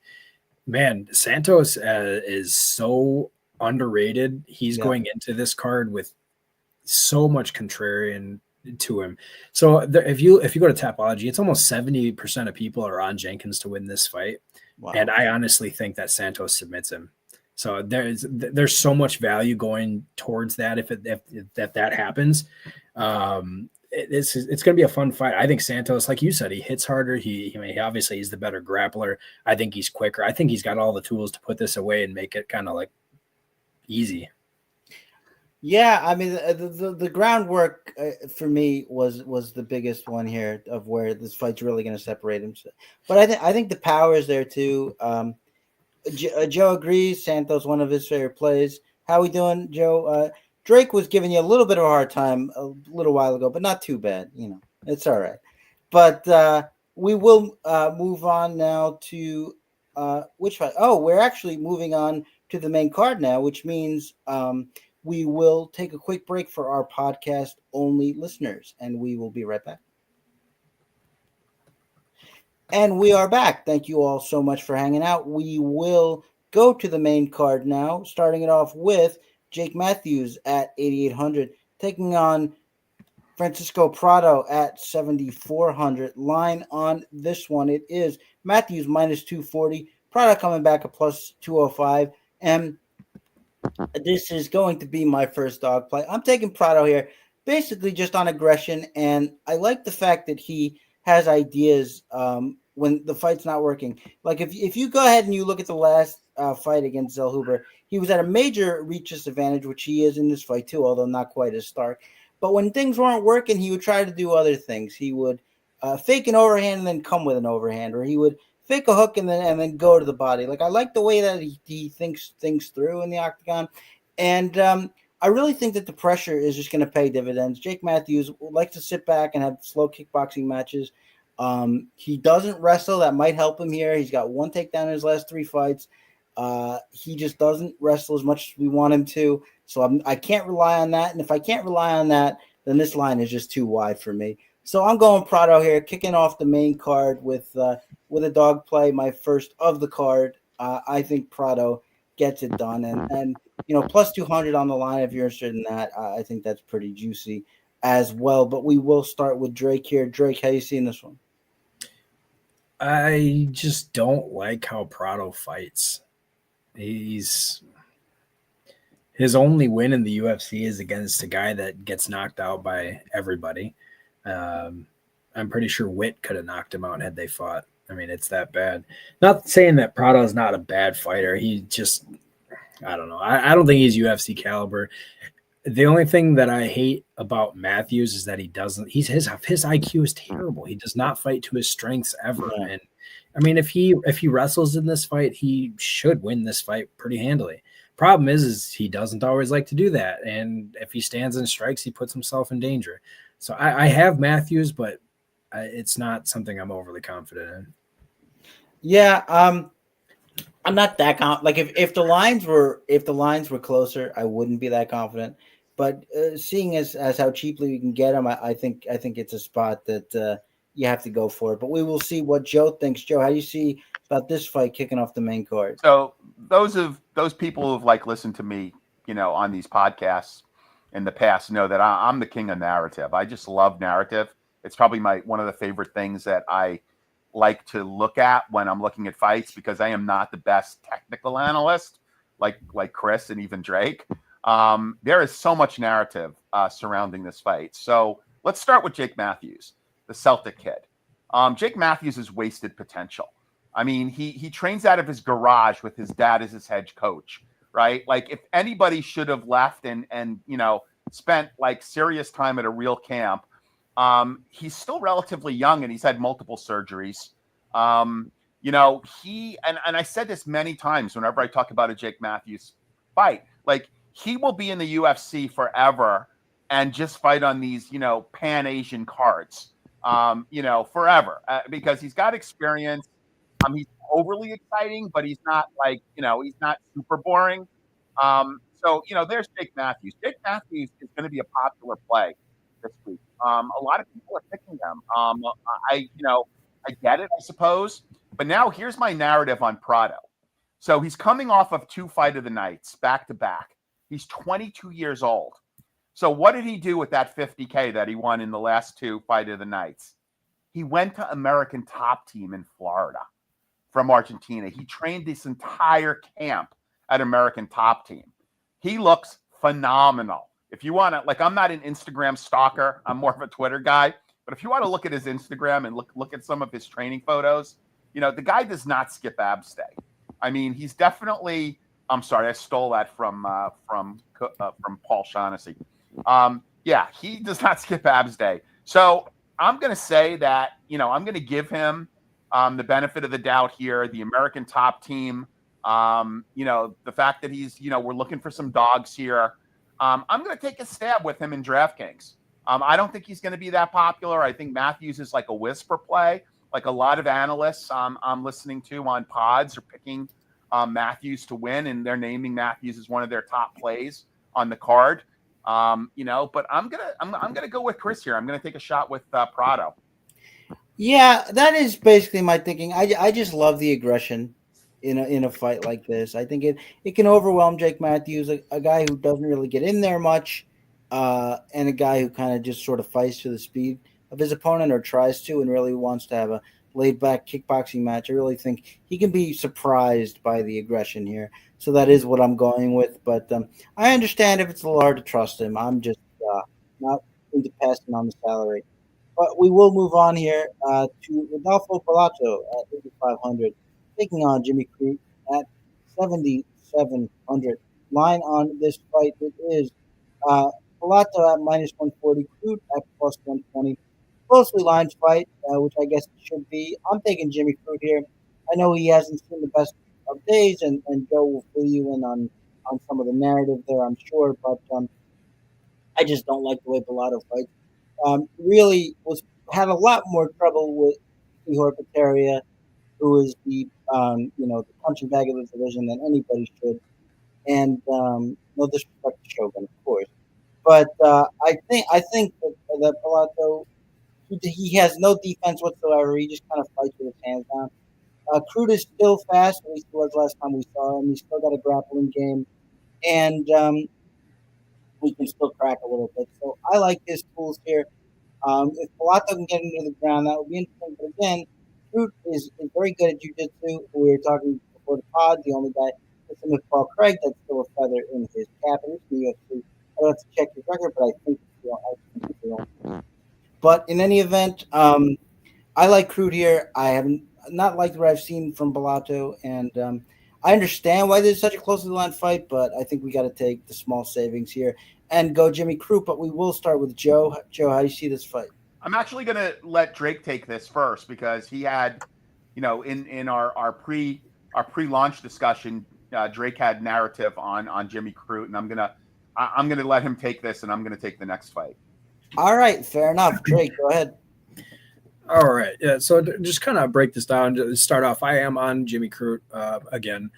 man, Santos is so underrated. He's going into this card with so much contrarian to him. So if you go to Tapology, it's almost 70% of people are on Jenkins to win this fight. Wow. And I honestly think that Santos submits him. So there's so much value going towards that if that happens. It's going to be a fun fight. I think Santos, like you said, he hits harder. He obviously he's the better grappler. I think he's quicker. I think he's got all the tools to put this away and make it kind of like easy. Yeah, I mean the groundwork for me was the biggest one here of where this fight's really going to separate him. But I think the power is there too. Joe agrees. Santos one of his favorite plays. How we doing, Joe? Drake was giving you a little bit of a hard time a little while ago, but not too bad. It's all right. But we will move on now to which fight? Oh, we're actually moving on to the main card now, which means we will take a quick break for our podcast only listeners, and we will be right back. And we are back. Thank you all so much for hanging out. We will go to the main card now, starting it off with Jake Matthews at 8,800, taking on Francisco Prado at 7,400. Line on this one, it is Matthews minus 240. Prado coming back at plus 205. And this is going to be my first dog play. I'm taking Prado here, basically just on aggression. And I like the fact that he has ideas when the fight's not working. Like if you go ahead and you look at the last fight against Zellhuber, he was at a major reach disadvantage, which he is in this fight too, although not quite as stark. But when things weren't working, he would try to do other things. He would fake an overhand and then come with an overhand, or he would fake a hook and then go to the body. Like I like the way that he thinks things through in the octagon, and I really think that the pressure is just going to pay dividends. Jake Matthews likes to sit back and have slow kickboxing matches. He doesn't wrestle. That might help him here. He's got one takedown in his last 3 fights. He just doesn't wrestle as much as we want him to. So I can't rely on that. And if I can't rely on that, then this line is just too wide for me. So I'm going Prado here, kicking off the main card with a dog play, my first of the card. I think Prado gets it done. And plus 200 on the line if you're interested in that. I think that's pretty juicy as well. But we will start with Drake here. Drake, how you seeing this one? I just don't like how Prado fights. His only win in the UFC is against a guy that gets knocked out by everybody. I'm pretty sure Witt could have knocked him out had they fought. I mean, it's that bad. Not saying that Prado is not a bad fighter. He just, I don't know. I don't think he's UFC caliber. The only thing that I hate about Matthews is that his IQ is terrible. He does not fight to his strengths ever. And I mean, if he wrestles in this fight, he should win this fight pretty handily. Problem is he doesn't always like to do that. And if he stands and strikes, he puts himself in danger. So I have Matthews, but it's not something I'm overly confident in. Yeah, I'm not that like if the lines were closer, I wouldn't be that confident. But seeing as how cheaply we can get them, I think it's a spot that you have to go for it. But we will see what Joe thinks. Joe, how do you see about this fight kicking off the main card? So those people who've listened to me, on these podcasts in the past know that I'm the king of narrative. I just love narrative. It's probably one of the favorite things that I like to look at when I'm looking at fights, because I am not the best technical analyst like Chris and even Drake. There is so much narrative surrounding this fight. So let's start with Jake Matthews, the Celtic kid. Jake Matthews is wasted potential. I mean, he trains out of his garage with his dad as his head coach, right? Like if anybody should have left and spent serious time at a real camp, he's still relatively young and he's had multiple surgeries. He and I said this many times whenever I talk about a Jake Matthews fight, he will be in the UFC forever and just fight on these, Pan-Asian cards, forever, because he's got experience. He's overly exciting, but he's not he's not super boring. There's Jake Matthews. Jake Matthews is going to be a popular play this week. A lot of people are picking them. I get it, I suppose. But now here's my narrative on Prado. So he's coming off of 2 fight of the nights back to back. He's 22 years old. So what did he do with that $50K that he won in the last 2 fight of the nights? He went to American Top Team in Florida from Argentina. He trained this entire camp at American Top Team. He looks phenomenal. If you want to, I'm not an Instagram stalker. I'm more of a Twitter guy. But if you want to look at his Instagram and look at some of his training photos, the guy does not skip abs day. I mean, he's definitely. I'm sorry, I stole that from Paul Shaughnessy. He does not skip abs day. So I'm going to say that I'm going to give him the benefit of the doubt here. The American Top Team. The fact that he's we're looking for some dogs here. I'm going to take a stab with him in DraftKings. I don't think he's going to be that popular. I think Matthews is like a whisper play. Like a lot of analysts I'm listening to on pods are picking Matthews to win, and they're naming Matthews as one of their top plays on the card. But I'm gonna go with Chris here. I'm gonna take a shot with Prado. Yeah, that is basically my thinking. I just love the aggression in a fight like this. I think it can overwhelm Jake Matthews, a guy who doesn't really get in there much. and a guy who kind of just sort of fights to the speed of his opponent or tries to and really wants to have a laid back kickboxing match. I really think he can be surprised by the aggression here. So that is what I'm going with. But I understand if it's a little hard to trust him. I'm just not into passing on the salary. But we will move on here to Rodolfo Pilato at 8,500, taking on Jimmy Crute at 7,700. Line on this fight, it is uh, Pilato at minus 140, Crute at plus 120. Closely lined fight, which I guess it should be. I'm taking Jimmy Crute here. I know he hasn't seen the best of days, and Joe will fill you in on some of the narrative there, I'm sure. But I just don't like the way Pilato fights. Really had a lot more trouble with Ihor Peteria, who is the the punching bag of the division than anybody should. And no disrespect to Shogun, of course, but I think that Pilato he has no defense whatsoever. He just kind of fights with his hands down. Crute is still fast, at least it was last time we saw him. He's still got a grappling game, and he can still crack a little bit. So I like his tools here. If Pilato can get into the ground, that would be interesting. But again, Crute is very good at jiu-jitsu. We were talking before the pod. The only guy missing with Paul Craig that's still a feather in his cap. And it's the UFC. I don't have to check his record, but I think it's the But in any event, I like Crute here. I haven't not liked what I've seen from Pilato, and I understand why there's such a closely lined fight, but I think we got to take the small savings here and go Jimmy Crute. But we will start with Joe. Joe, how do you see this fight? I'm actually going to let Drake take this first because he had, in our pre-launch discussion, Drake had narrative on Jimmy Crute, and I'm gonna let him take this, and I'm gonna take the next fight. All right, fair enough. Drake, go ahead. All right. Yeah. So just kind of break this down to start off. I am on Jimmy Crute again.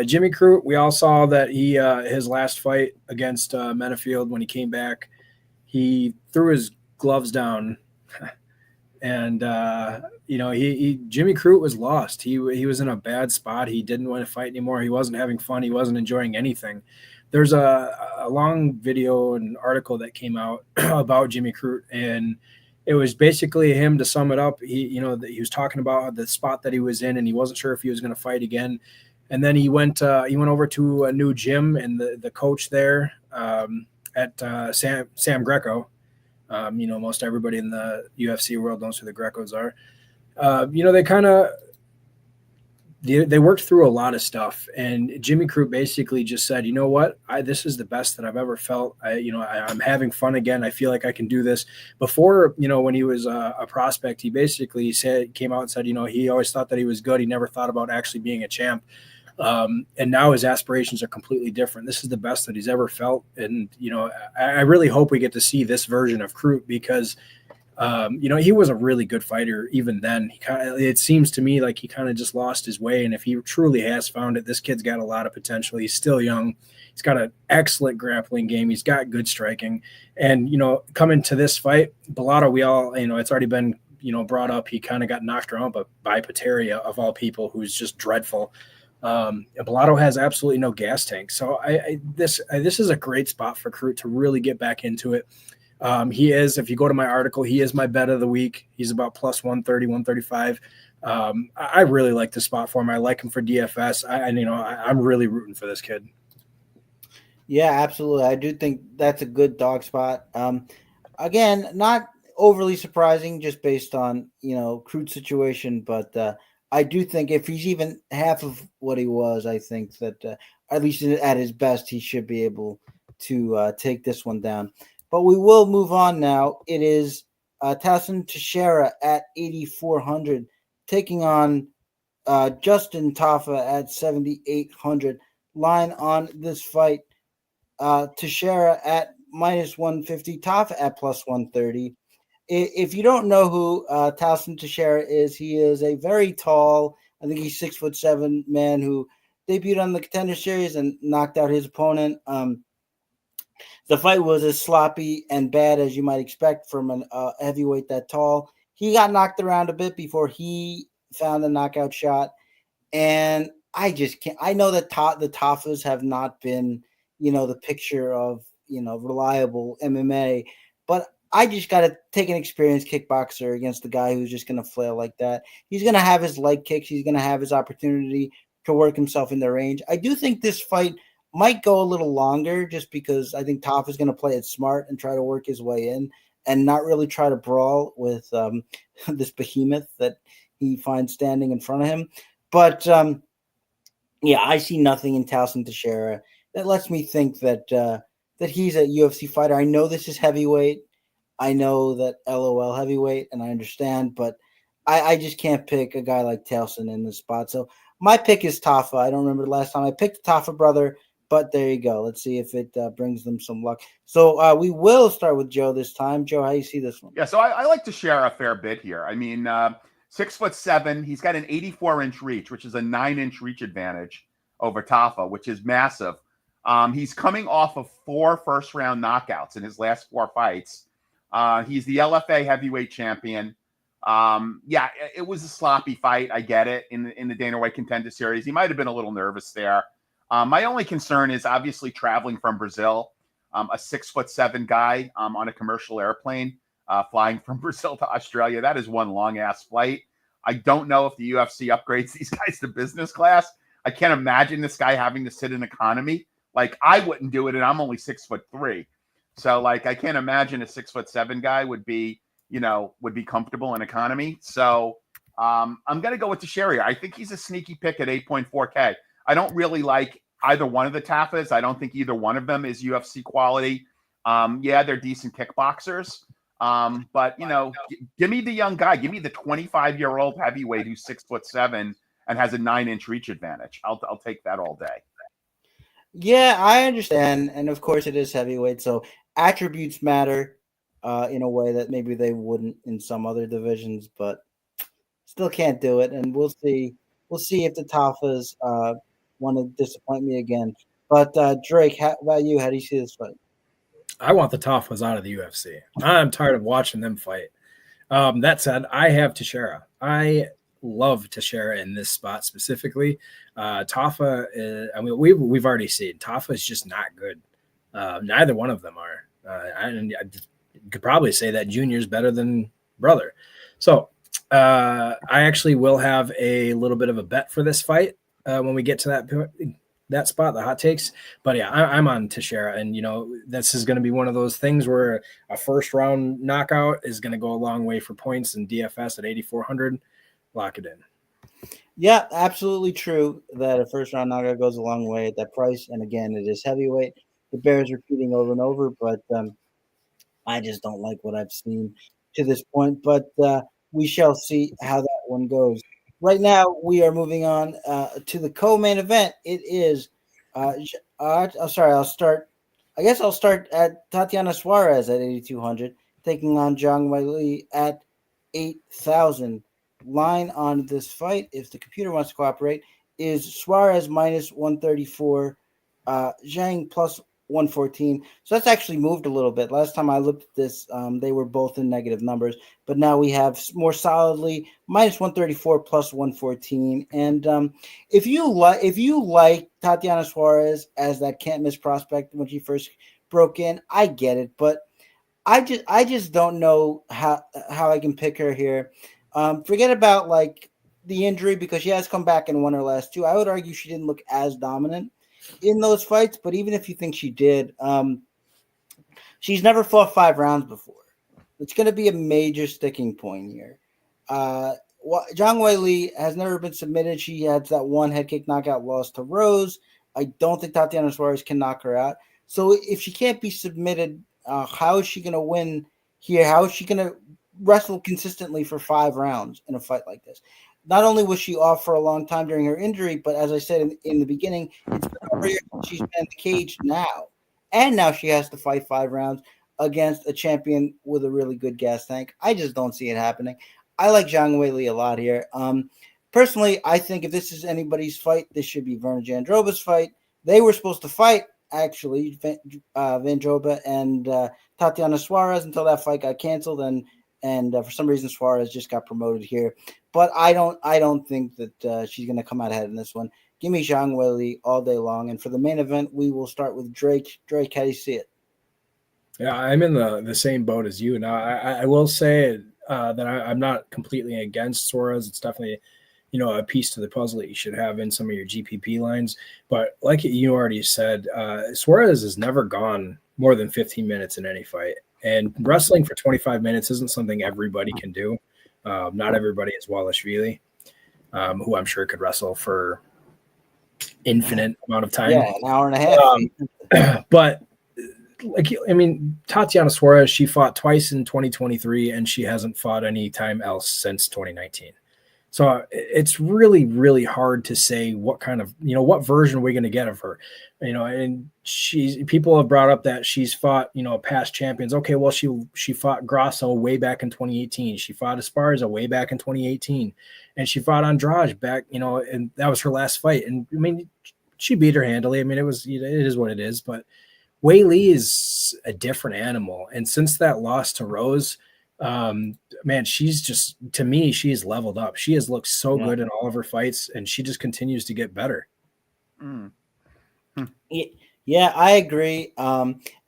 Jimmy Crute, we all saw that he his last fight against Menafield when he came back, he threw his gloves down, and Jimmy Crute was lost. He was in a bad spot. He didn't want to fight anymore. He wasn't having fun. He wasn't enjoying anything. There's a long video and article that came out about Jimmy Crute, and it was basically him, to sum it up. He was talking about the spot that he was in, and he wasn't sure if he was going to fight again. And then he went over to a new gym, and the coach there at Sam Greco. Most everybody in the UFC world knows who the Grecos are. They worked through a lot of stuff, and Jimmy Crute basically just said, you know what, this is the best that I've ever felt. I'm having fun again. I feel like I can do this. Before, when he was a prospect, he basically came out and said, he always thought that he was good. He never thought about actually being a champ. And now his aspirations are completely different. This is the best that he's ever felt. And, I really hope we get to see this version of Crute because, he was a really good fighter even then. It seems to me like he kind of just lost his way. And if he truly has found it, this kid's got a lot of potential. He's still young. He's got an excellent grappling game. He's got good striking. And, coming to this fight, Pilato, we all, it's already been, brought up. He kind of got knocked around by Peteria, of all people, who's just dreadful. Pilato has absolutely no gas tank. So this is a great spot for Crute to really get back into it. He is, if you go to my article, he is my bet of the week. He's about plus 130, 135. I really like the spot for him. I like him for DFS. I'm really rooting for this kid. Yeah, absolutely. I do think that's a good dog spot. Again, not overly surprising just based on, Crute's situation, but I do think if he's even half of what he was, I think that at least at his best, he should be able to take this one down. But we will move on now. It is Tassim Teixeira at 8,400, taking on Justin Tafa at 7,800. Line on this fight, Teixeira at minus 150, Tafa at plus 130. If you don't know who Tassim Teixeira is, he is a very tall, I think he's 6'7" man who debuted on the Contender Series and knocked out his opponent. The fight was as sloppy and bad as you might expect from a heavyweight that tall. He got knocked around a bit before he found a knockout shot. And I just can't. I know that the Tafas have not been, the picture of, reliable MMA. But I just got to take an experienced kickboxer against the guy who's just going to flail like that. He's going to have his leg kicks. He's going to have his opportunity to work himself in the range. I do think this fight might go a little longer just because I think Toph is going to play it smart and try to work his way in and not really try to brawl with this behemoth that he finds standing in front of him. But, I see nothing in Towson Teixeira that lets me think that he's a UFC fighter. I know this is heavyweight. I know that LOL heavyweight, and I understand, but I just can't pick a guy like Towson in this spot. So my pick is Tafa. I don't remember the last time I picked the Tafa brother, but there you go. Let's see if it brings them some luck. So we will start with Joe this time. Joe, how do you see this one? Yeah, so I like to share a fair bit here. I mean, 6'7", he's got an 84-inch reach, which is a 9-inch reach advantage over Tafa, which is massive. He's coming off of 4 first-round knockouts in his last 4 fights. He's the LFA heavyweight champion. It was a sloppy fight. I get it in the Dana White Contender Series. He might have been a little nervous there. My only concern is obviously traveling from Brazil, a 6'7" guy on a commercial airplane flying from Brazil to Australia. That is one long ass flight. I don't know if the UFC upgrades these guys to business class. I can't imagine this guy having to sit in economy. Like, I wouldn't do it, and I'm only 6'3". So, like, I can't imagine a 6'7" guy would be comfortable in economy. So I'm going to go with Teixeira. I think he's a sneaky pick at 8.4K. I don't really like either one of the Tafas. I don't think either one of them is UFC quality. They're decent kickboxers. But, give me the young guy. Give me the 25-year-old heavyweight who's 6'7" and has a 9-inch reach advantage. I'll take that all day. Yeah, I understand. And, of course, it is heavyweight. So attributes matter. In a way that maybe they wouldn't in some other divisions, but still can't do it. And we'll see. We'll see if the Tafas want to disappoint me again. But Drake, how about you? How do you see this fight? I want the Tafas out of the UFC. I'm tired of watching them fight. That said, I have Teixeira. I love Teixeira in this spot specifically. Tafa, we've already seen Tafa is just not good. Neither one of them are. I could probably say that Junior's better than brother. So I actually will have a little bit of a bet for this fight when we get to that spot, the hot takes. But yeah, I'm on Teixeira, and this is going to be one of those things where a first round knockout is going to go a long way for points, and DFS at 8,400, lock it in. Yeah, absolutely true that a first round knockout goes a long way at that price. And again, it is heavyweight. It bears repeating over and over, but I just don't like what I've seen to this point, but we shall see how that one goes. Right now, we are moving on to the co-main event. It is, I'll start at Tatiana Suarez at 8,200, taking on Zhang Weili at 8,000. Line on this fight, if the computer wants to cooperate, is Suarez minus 134, Zhang plus 114. So that's actually moved a little bit. Last time I looked at this, they were both in negative numbers, but now we have more solidly minus 134 plus 114. And if you like Tatiana Suarez as that can't miss prospect when she first broke in, I get it, but I just don't know how I can pick her here. Forget about like the injury because she has come back and won her last 2. I would argue she didn't look as dominant in those fights, but even if you think she did, she's never fought 5 rounds before. It's going to be a major sticking point here. Zhang Weili has never been submitted. She had that one head kick knockout loss to Rose. I don't think Tatiana Suarez can knock her out. So if she can't be submitted, how is she going to win here? How is she going to wrestle consistently for 5 rounds in a fight like this? Not only was she off for a long time during her injury, but as I said in the beginning, it's been over here she's been in the cage now. And now she has to fight 5 rounds against a champion with a really good gas tank. I just don't see it happening. I like Zhang Weili a lot here. Personally, I think if this is anybody's fight, this should be Verna Jandroba's fight. They were supposed to fight, actually, Jandroba and Tatiana Suarez until that fight got canceled, and for some reason Suarez just got promoted here. But I don't think that she's going to come out ahead in this one. Give me Zhang Weili all day long. And for the main event, we will start with Drake. Drake, how do you see it? Yeah, I'm in the same boat as you. Now, I will say that I'm not completely against Suarez. It's definitely, a piece to the puzzle that you should have in some of your GPP lines. But like you already said, Suarez has never gone more than 15 minutes in any fight. And wrestling for 25 minutes isn't something everybody can do. Not everybody is Weili, who I'm sure could wrestle for infinite amount of time. Yeah, an hour and a half. But Tatiana Suarez, she fought twice in 2023 and she hasn't fought any time else since 2019. So it's really, really hard to say what kind of, what version are we going to get of her, and people have brought up that she's fought, past champions. Okay. Well, she fought Grasso way back in 2018. She fought Esparza way back in 2018 and she fought Andrade back, and that was her last fight. And she beat her handily. It is what it is, but Weili is a different animal. And since that loss to Rose, she's just, to me, she's leveled up. She has looked so good in all of her fights, and she just continues to get better. Yeah, I agree.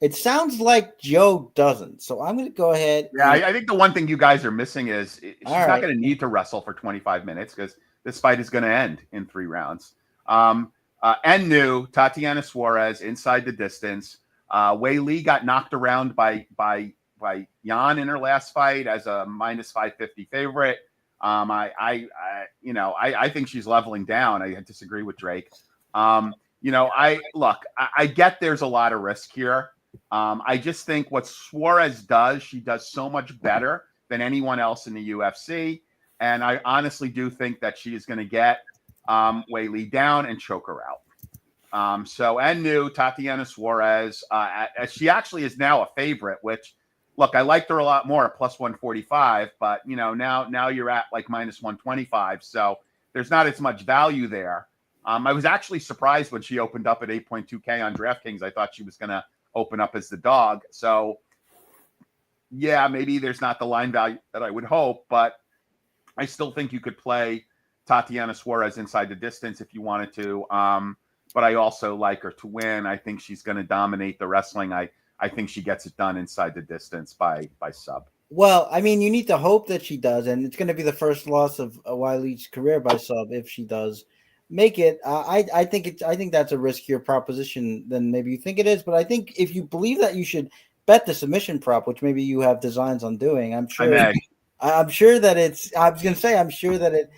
It sounds like Joe doesn't. So I'm going to go ahead. Yeah, I think the one thing you guys are missing is she's not going to need to wrestle for 25 minutes because this fight is going to end in 3 rounds. New Tatiana Suarez inside the distance. Weili got knocked around by Jan in her last fight as a minus 550 favorite. I think she's leveling down. I disagree with Drake. I get there's a lot of risk here. I just think what Suarez does, she does so much better than anyone else in the UFC. And I honestly do think that she is going to get Weili down and choke her out. New Tatiana Suarez, she actually is now a favorite, which, look, I liked her a lot more at plus 145, but now you're at like minus 125. So there's not as much value there. I was actually surprised when she opened up at 8.2K on DraftKings. I thought she was going to open up as the dog. So yeah, maybe there's not the line value that I would hope, but I still think you could play Tatiana Suarez inside the distance if you wanted to. But I also like her to win. I think she's going to dominate the wrestling. I think she gets it done inside the distance by sub. Well, you need to hope that she does, and it's going to be the first loss of Weili's career by sub if she does make it. I think that's a riskier proposition than maybe you think it is. But I think if you believe that, you should bet the submission prop, which maybe you have designs on doing. I'm sure that it's. I was going to say I'm sure that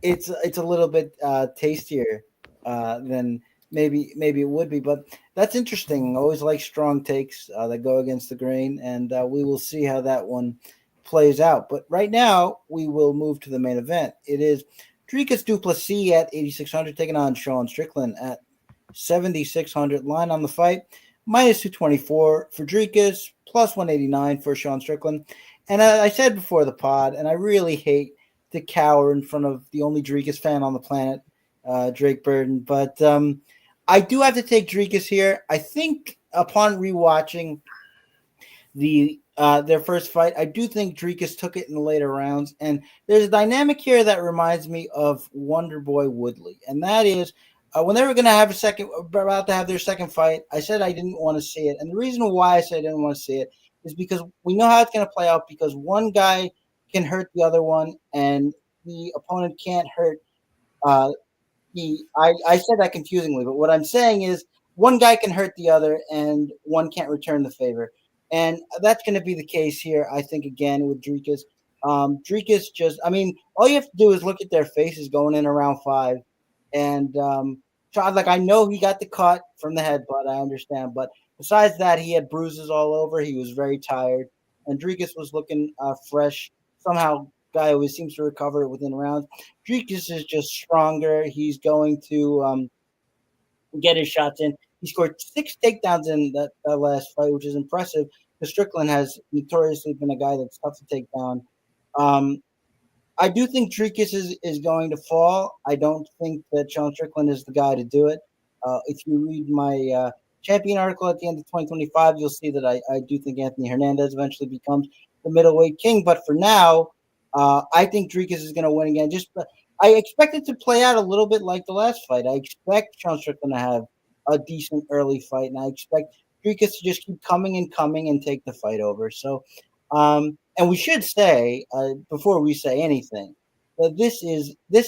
it's a little bit tastier than. Maybe it would be, but that's interesting. I always like strong takes that go against the grain, and we will see how that one plays out. But right now, we will move to the main event. It is Dricus du Plessis at 8,600 taking on Sean Strickland at 7,600. Line on the fight, minus 224 for Dricus, plus 189 for Sean Strickland. And I said before the pod, and I really hate to cower in front of the only Dricus fan on the planet, Drake Burton, but I do have to take Dricus here. I think upon rewatching their first fight, I do think Dricus took it in the later rounds. And there's a dynamic here that reminds me of Wonderboy Woodley, and that is when they were going to have about to have their second fight. I said I didn't want to see it, and the reason why I said I didn't want to see it is because we know how it's going to play out. Because one guy can hurt the other one, and the opponent can't hurt. I said that confusingly, but what I'm saying is one guy can hurt the other and one can't return the favor. And that's going to be the case here, I think, again, with Dricus. Dricus all you have to do is look at their faces going in around 5. And I know he got the cut from the headbutt, I understand. But besides that, he had bruises all over. He was very tired. And Dricus was looking fresh. Somehow, guy always seems to recover within rounds. Dricus is just stronger. He's going to get his shots in. He scored 6 takedowns in that last fight, which is impressive because Strickland has notoriously been a guy that's tough to take down. I do think Dricus is going to fall. I don't think that Sean Strickland is the guy to do it. If you read my champion article at the end of 2025, you'll see that I do think Anthony Hernandez eventually becomes the middleweight king. But for now, I think Dricus is going to win again. I expect it to play out a little bit like the last fight. I expect Sean Strickland to have a decent early fight, and I expect Dricus to just keep coming and take the fight over. So, and we should say before we say anything that this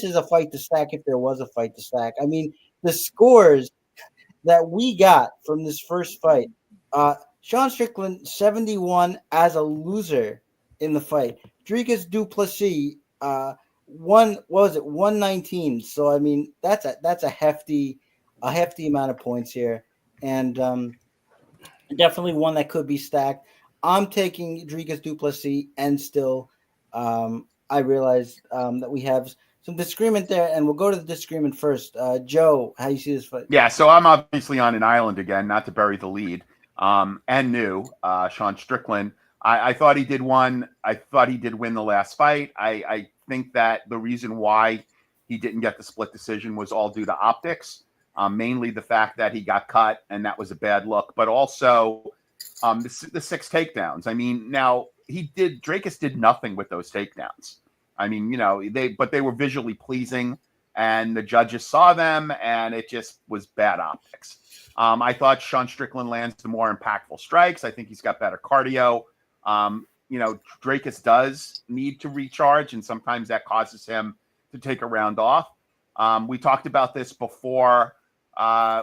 is a fight to stack if there was a fight to stack. I mean, the scores that we got from this first fight, Sean Strickland 71 as a loser in the fight. Dricus du Plessis, 119. So I mean that's a hefty amount of points here, and definitely one that could be stacked. I'm taking Dricus du Plessis, and still, I realize that we have some disagreement there, and we'll go to the disagreement first. Joe, how you see this fight? Yeah, so I'm obviously on an island again, not to bury the lead. And new Sean Strickland. I thought he did one. I thought he did win the last fight. I think that the reason why he didn't get the split decision was all due to optics, mainly the fact that he got cut and that was a bad look, but also the 6 takedowns. I mean, now Dricus did nothing with those takedowns. I mean, they were visually pleasing and the judges saw them and it just was bad optics. I thought Sean Strickland lands the more impactful strikes. I think he's got better cardio. Dricus does need to recharge, and sometimes that causes him to take a round off. We talked about this before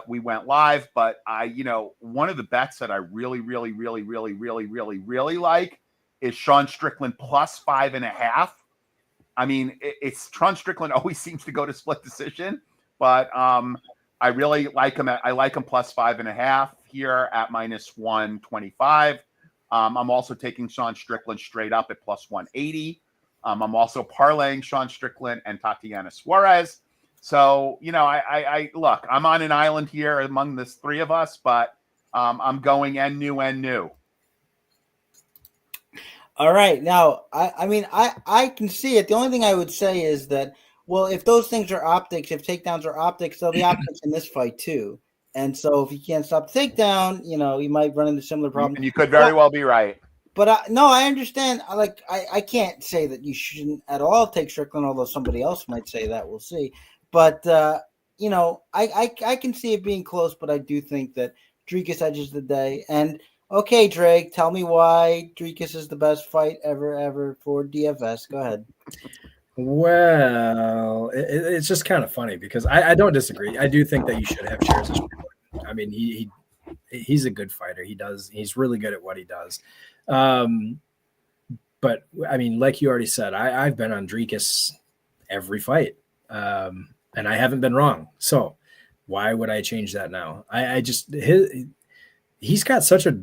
we went live, but one of the bets that I really like is Sean Strickland plus 5.5. I mean, it's Sean Strickland always seems to go to split decision, but I really like him. I like him plus 5.5 here at minus 125. I'm also taking Sean Strickland straight up at plus 180. I'm also parlaying Sean Strickland and Tatiana Suarez. So, I look, I'm on an island here among the 3 of us, but I'm going new. All right. Now, I can see it. The only thing I would say is that, well, if those things are optics, if takedowns are optics, they'll be optics in this fight too. And so if you can't stop the takedown, you might run into similar problems. And you could very well be right. But no, I understand. I can't say that you shouldn't at all take Strickland, although somebody else might say that. We'll see. But, I can see it being close, but I do think that Dricus edges the day. And, okay, Drake, tell me why Dricus is the best fight ever for DFS. Go ahead. Well, it's just kind of funny because I don't disagree. I do think that you should have shares of Strickland. I mean, he's a good fighter. He's really good at what he does. But I mean, like you already said, I've been on Dricus every fight, and I haven't been wrong. So why would I change that now? He's got such a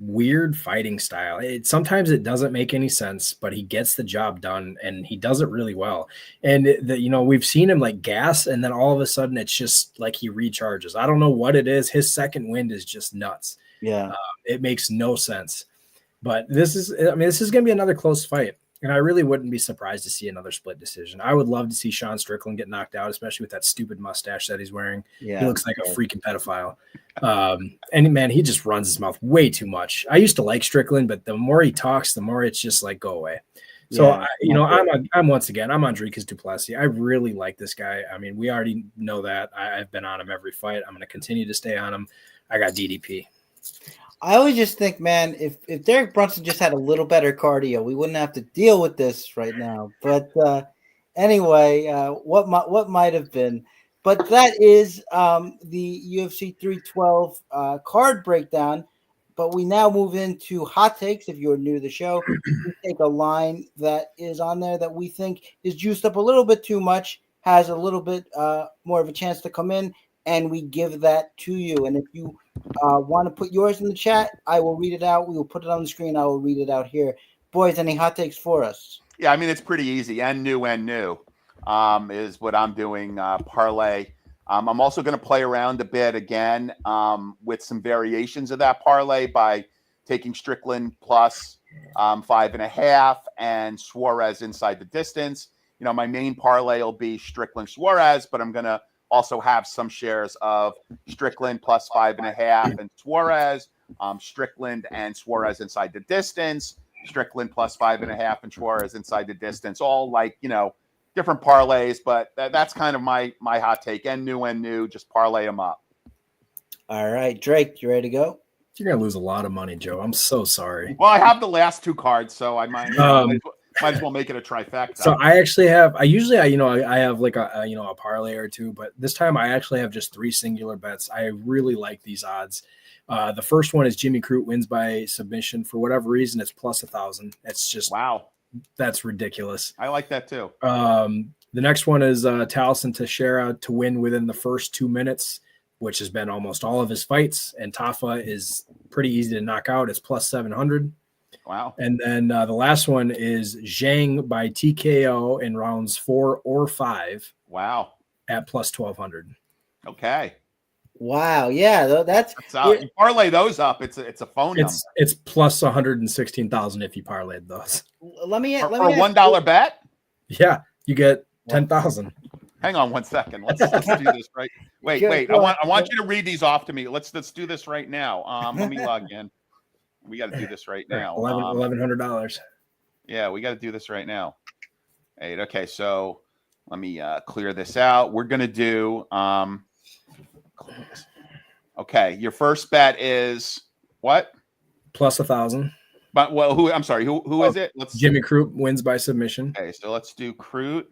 weird fighting style. Sometimes it doesn't make any sense, but he gets the job done and he does it really well. And we've seen him like gas, and then all of a sudden it's just like he recharges. I don't know what it is. His second wind is just nuts. Yeah, it makes no sense. But this is going to be another close fight. And I really wouldn't be surprised to see another split decision. I would love to see Sean Strickland get knocked out, especially with that stupid mustache that he's wearing. Yeah, he looks like a freaking pedophile. And man, he just runs his mouth way too much. I used to like Strickland, but the more he talks, the more it's just like, go away. So, I'm once again, I'm on Dricus du Plessis. I really like this guy. I mean, we already know that. I've been on him every fight. I'm going to continue to stay on him. I got DDP. I always just think, man, if Derek Brunson just had a little better cardio, we wouldn't have to deal with this right now. But anyway, what might have been. But that is the UFC 312 card breakdown. But we now move into hot takes. If you're new to the show, we take a line that is on there that we think is juiced up a little bit too much, has a little bit more of a chance to come in, and we give that to you. And if you want to put yours in the chat, I will read it out. We will put it on the screen. I will read it out here. Boys, any hot takes for us? Yeah, I mean, it's pretty easy. And new is what I'm doing, parlay. I'm also going to play around a bit again with some variations of that parlay by taking Strickland plus 5.5 and Suarez inside the distance. My main parlay will be Strickland Suarez, but I'm going to also have some shares of Strickland plus 5.5 and Suarez, Strickland and Suarez inside the distance, Strickland plus 5.5 and Suarez inside the distance, all different parlays, but that's kind of my hot take. And new, just parlay them up. All right, Drake, you ready to go? You're gonna lose a lot of money, Joe. I'm so sorry. Well, I have the last 2 cards, so I might as well make it a trifecta. So I actually have. I usually I have like a parlay or two, but this time I actually have just 3 singular bets. I really like these odds. The first one is Jimmy Crute wins by submission. For whatever reason, it's plus 1,000. It's just wow. That's ridiculous. I like that too. The next one is Taliesin Teixeira to win within the first 2 minutes, which has been almost all of his fights. And Tafa is pretty easy to knock out. It's plus 700. Wow. And then the last one is Zhang by TKO in rounds 4 or 5. Wow. At plus 1,200. Okay. Wow. Yeah, that's you parlay those up. It's a phone number. It's plus 116,000 if you parlayed those. Let me for a $1 bet. Yeah, you get 10,000. Hang on 1 second. Let's do this right. Wait. I want you to read these off to me. Let's do this right now. Let me log in. We got to do this right now. $1,100. Yeah, we got to do this right now. Okay, so let me clear this out. We're gonna do. Okay, your first bet is what? Plus 1,000. But who? I'm sorry. Who is it? Jimmy Crute wins by submission. Okay, so let's do Crute.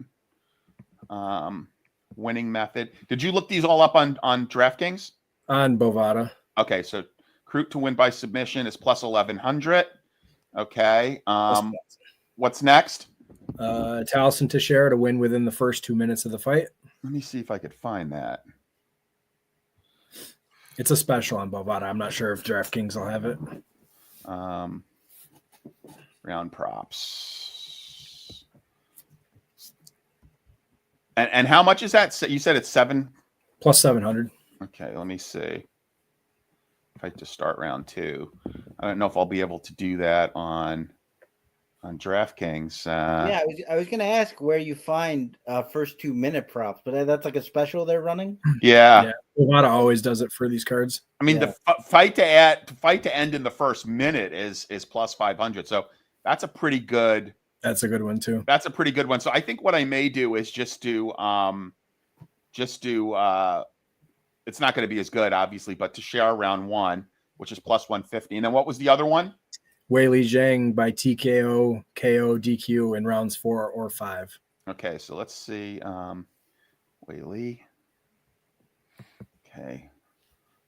Winning method. Did you look these all up on DraftKings? On Bovada. Okay, so Crute to win by submission is plus 1,100. Okay. What's next? Taliesin Teixeira to win within the first 2 minutes of the fight. Let me see if I could find that. It's a special on Bovada. I'm not sure if DraftKings will have it. Round props. And how much is that? You said it's 7? Plus 700. Okay, let me see. Fight to start round 2. I don't know if I'll be able to do that on DraftKings. Yeah, I was going to ask where you find first 2 minute props, but that's like a special they're running. Yeah. Bovada always does it for these cards. I mean, the fight to end in the first minute is plus 500. So that's a pretty good. That's a good one too. That's a pretty good one. So I think what I may do is just do. It's not going to be as good, obviously, but to share round 1, which is plus 150. And then what was the other one? Weili Zhang by TKO, KO, DQ in rounds 4 or 5. Okay, so let's see. Weili. Okay.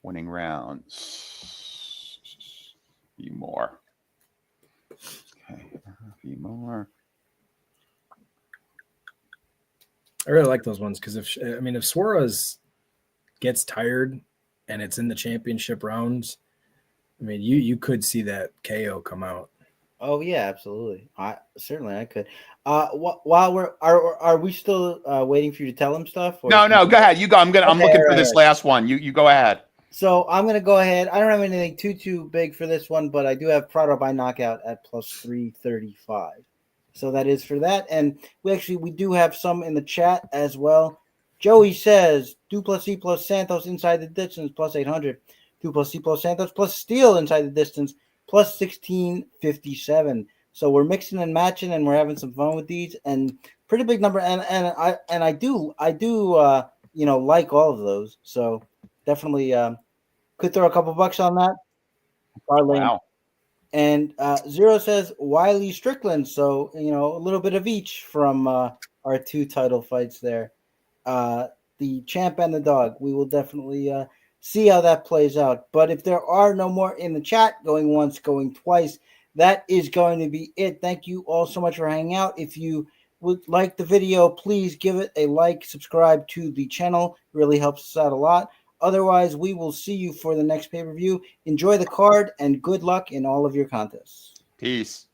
Winning rounds. A few more. Okay, a few more. I really like those ones because if Suarez gets tired and it's in the championship rounds, I mean, you could see that KO come out. Oh yeah, absolutely. I could. While are we still waiting for you to tell him stuff? No, go ahead. You go. I'm looking for this last one. You go ahead. So I'm gonna go ahead. I don't have anything too big for this one, but I do have Prado by knockout at plus 335. So that is for that, and we do have some in the chat as well. Joey says Duplessis plus Santos inside the distance plus 800. Duplessis plus Santos plus Steele inside the distance plus 1657. So we're mixing and matching, and we're having some fun with these, and pretty big number. And I do like all of those. So definitely could throw a couple bucks on that. Wow. And Zero says Weili Strickland. So a little bit of each from our 2 title fights there. The champ and the dog. We will definitely see how that plays out. But if there are no more in the chat, going once, going twice, that is going to be it. Thank you all so much for hanging out. If you would like the video, please give it a like, subscribe to the channel. It really helps us out a lot. Otherwise, we will see you for the next pay-per-view. Enjoy the card and good luck in all of your contests. Peace.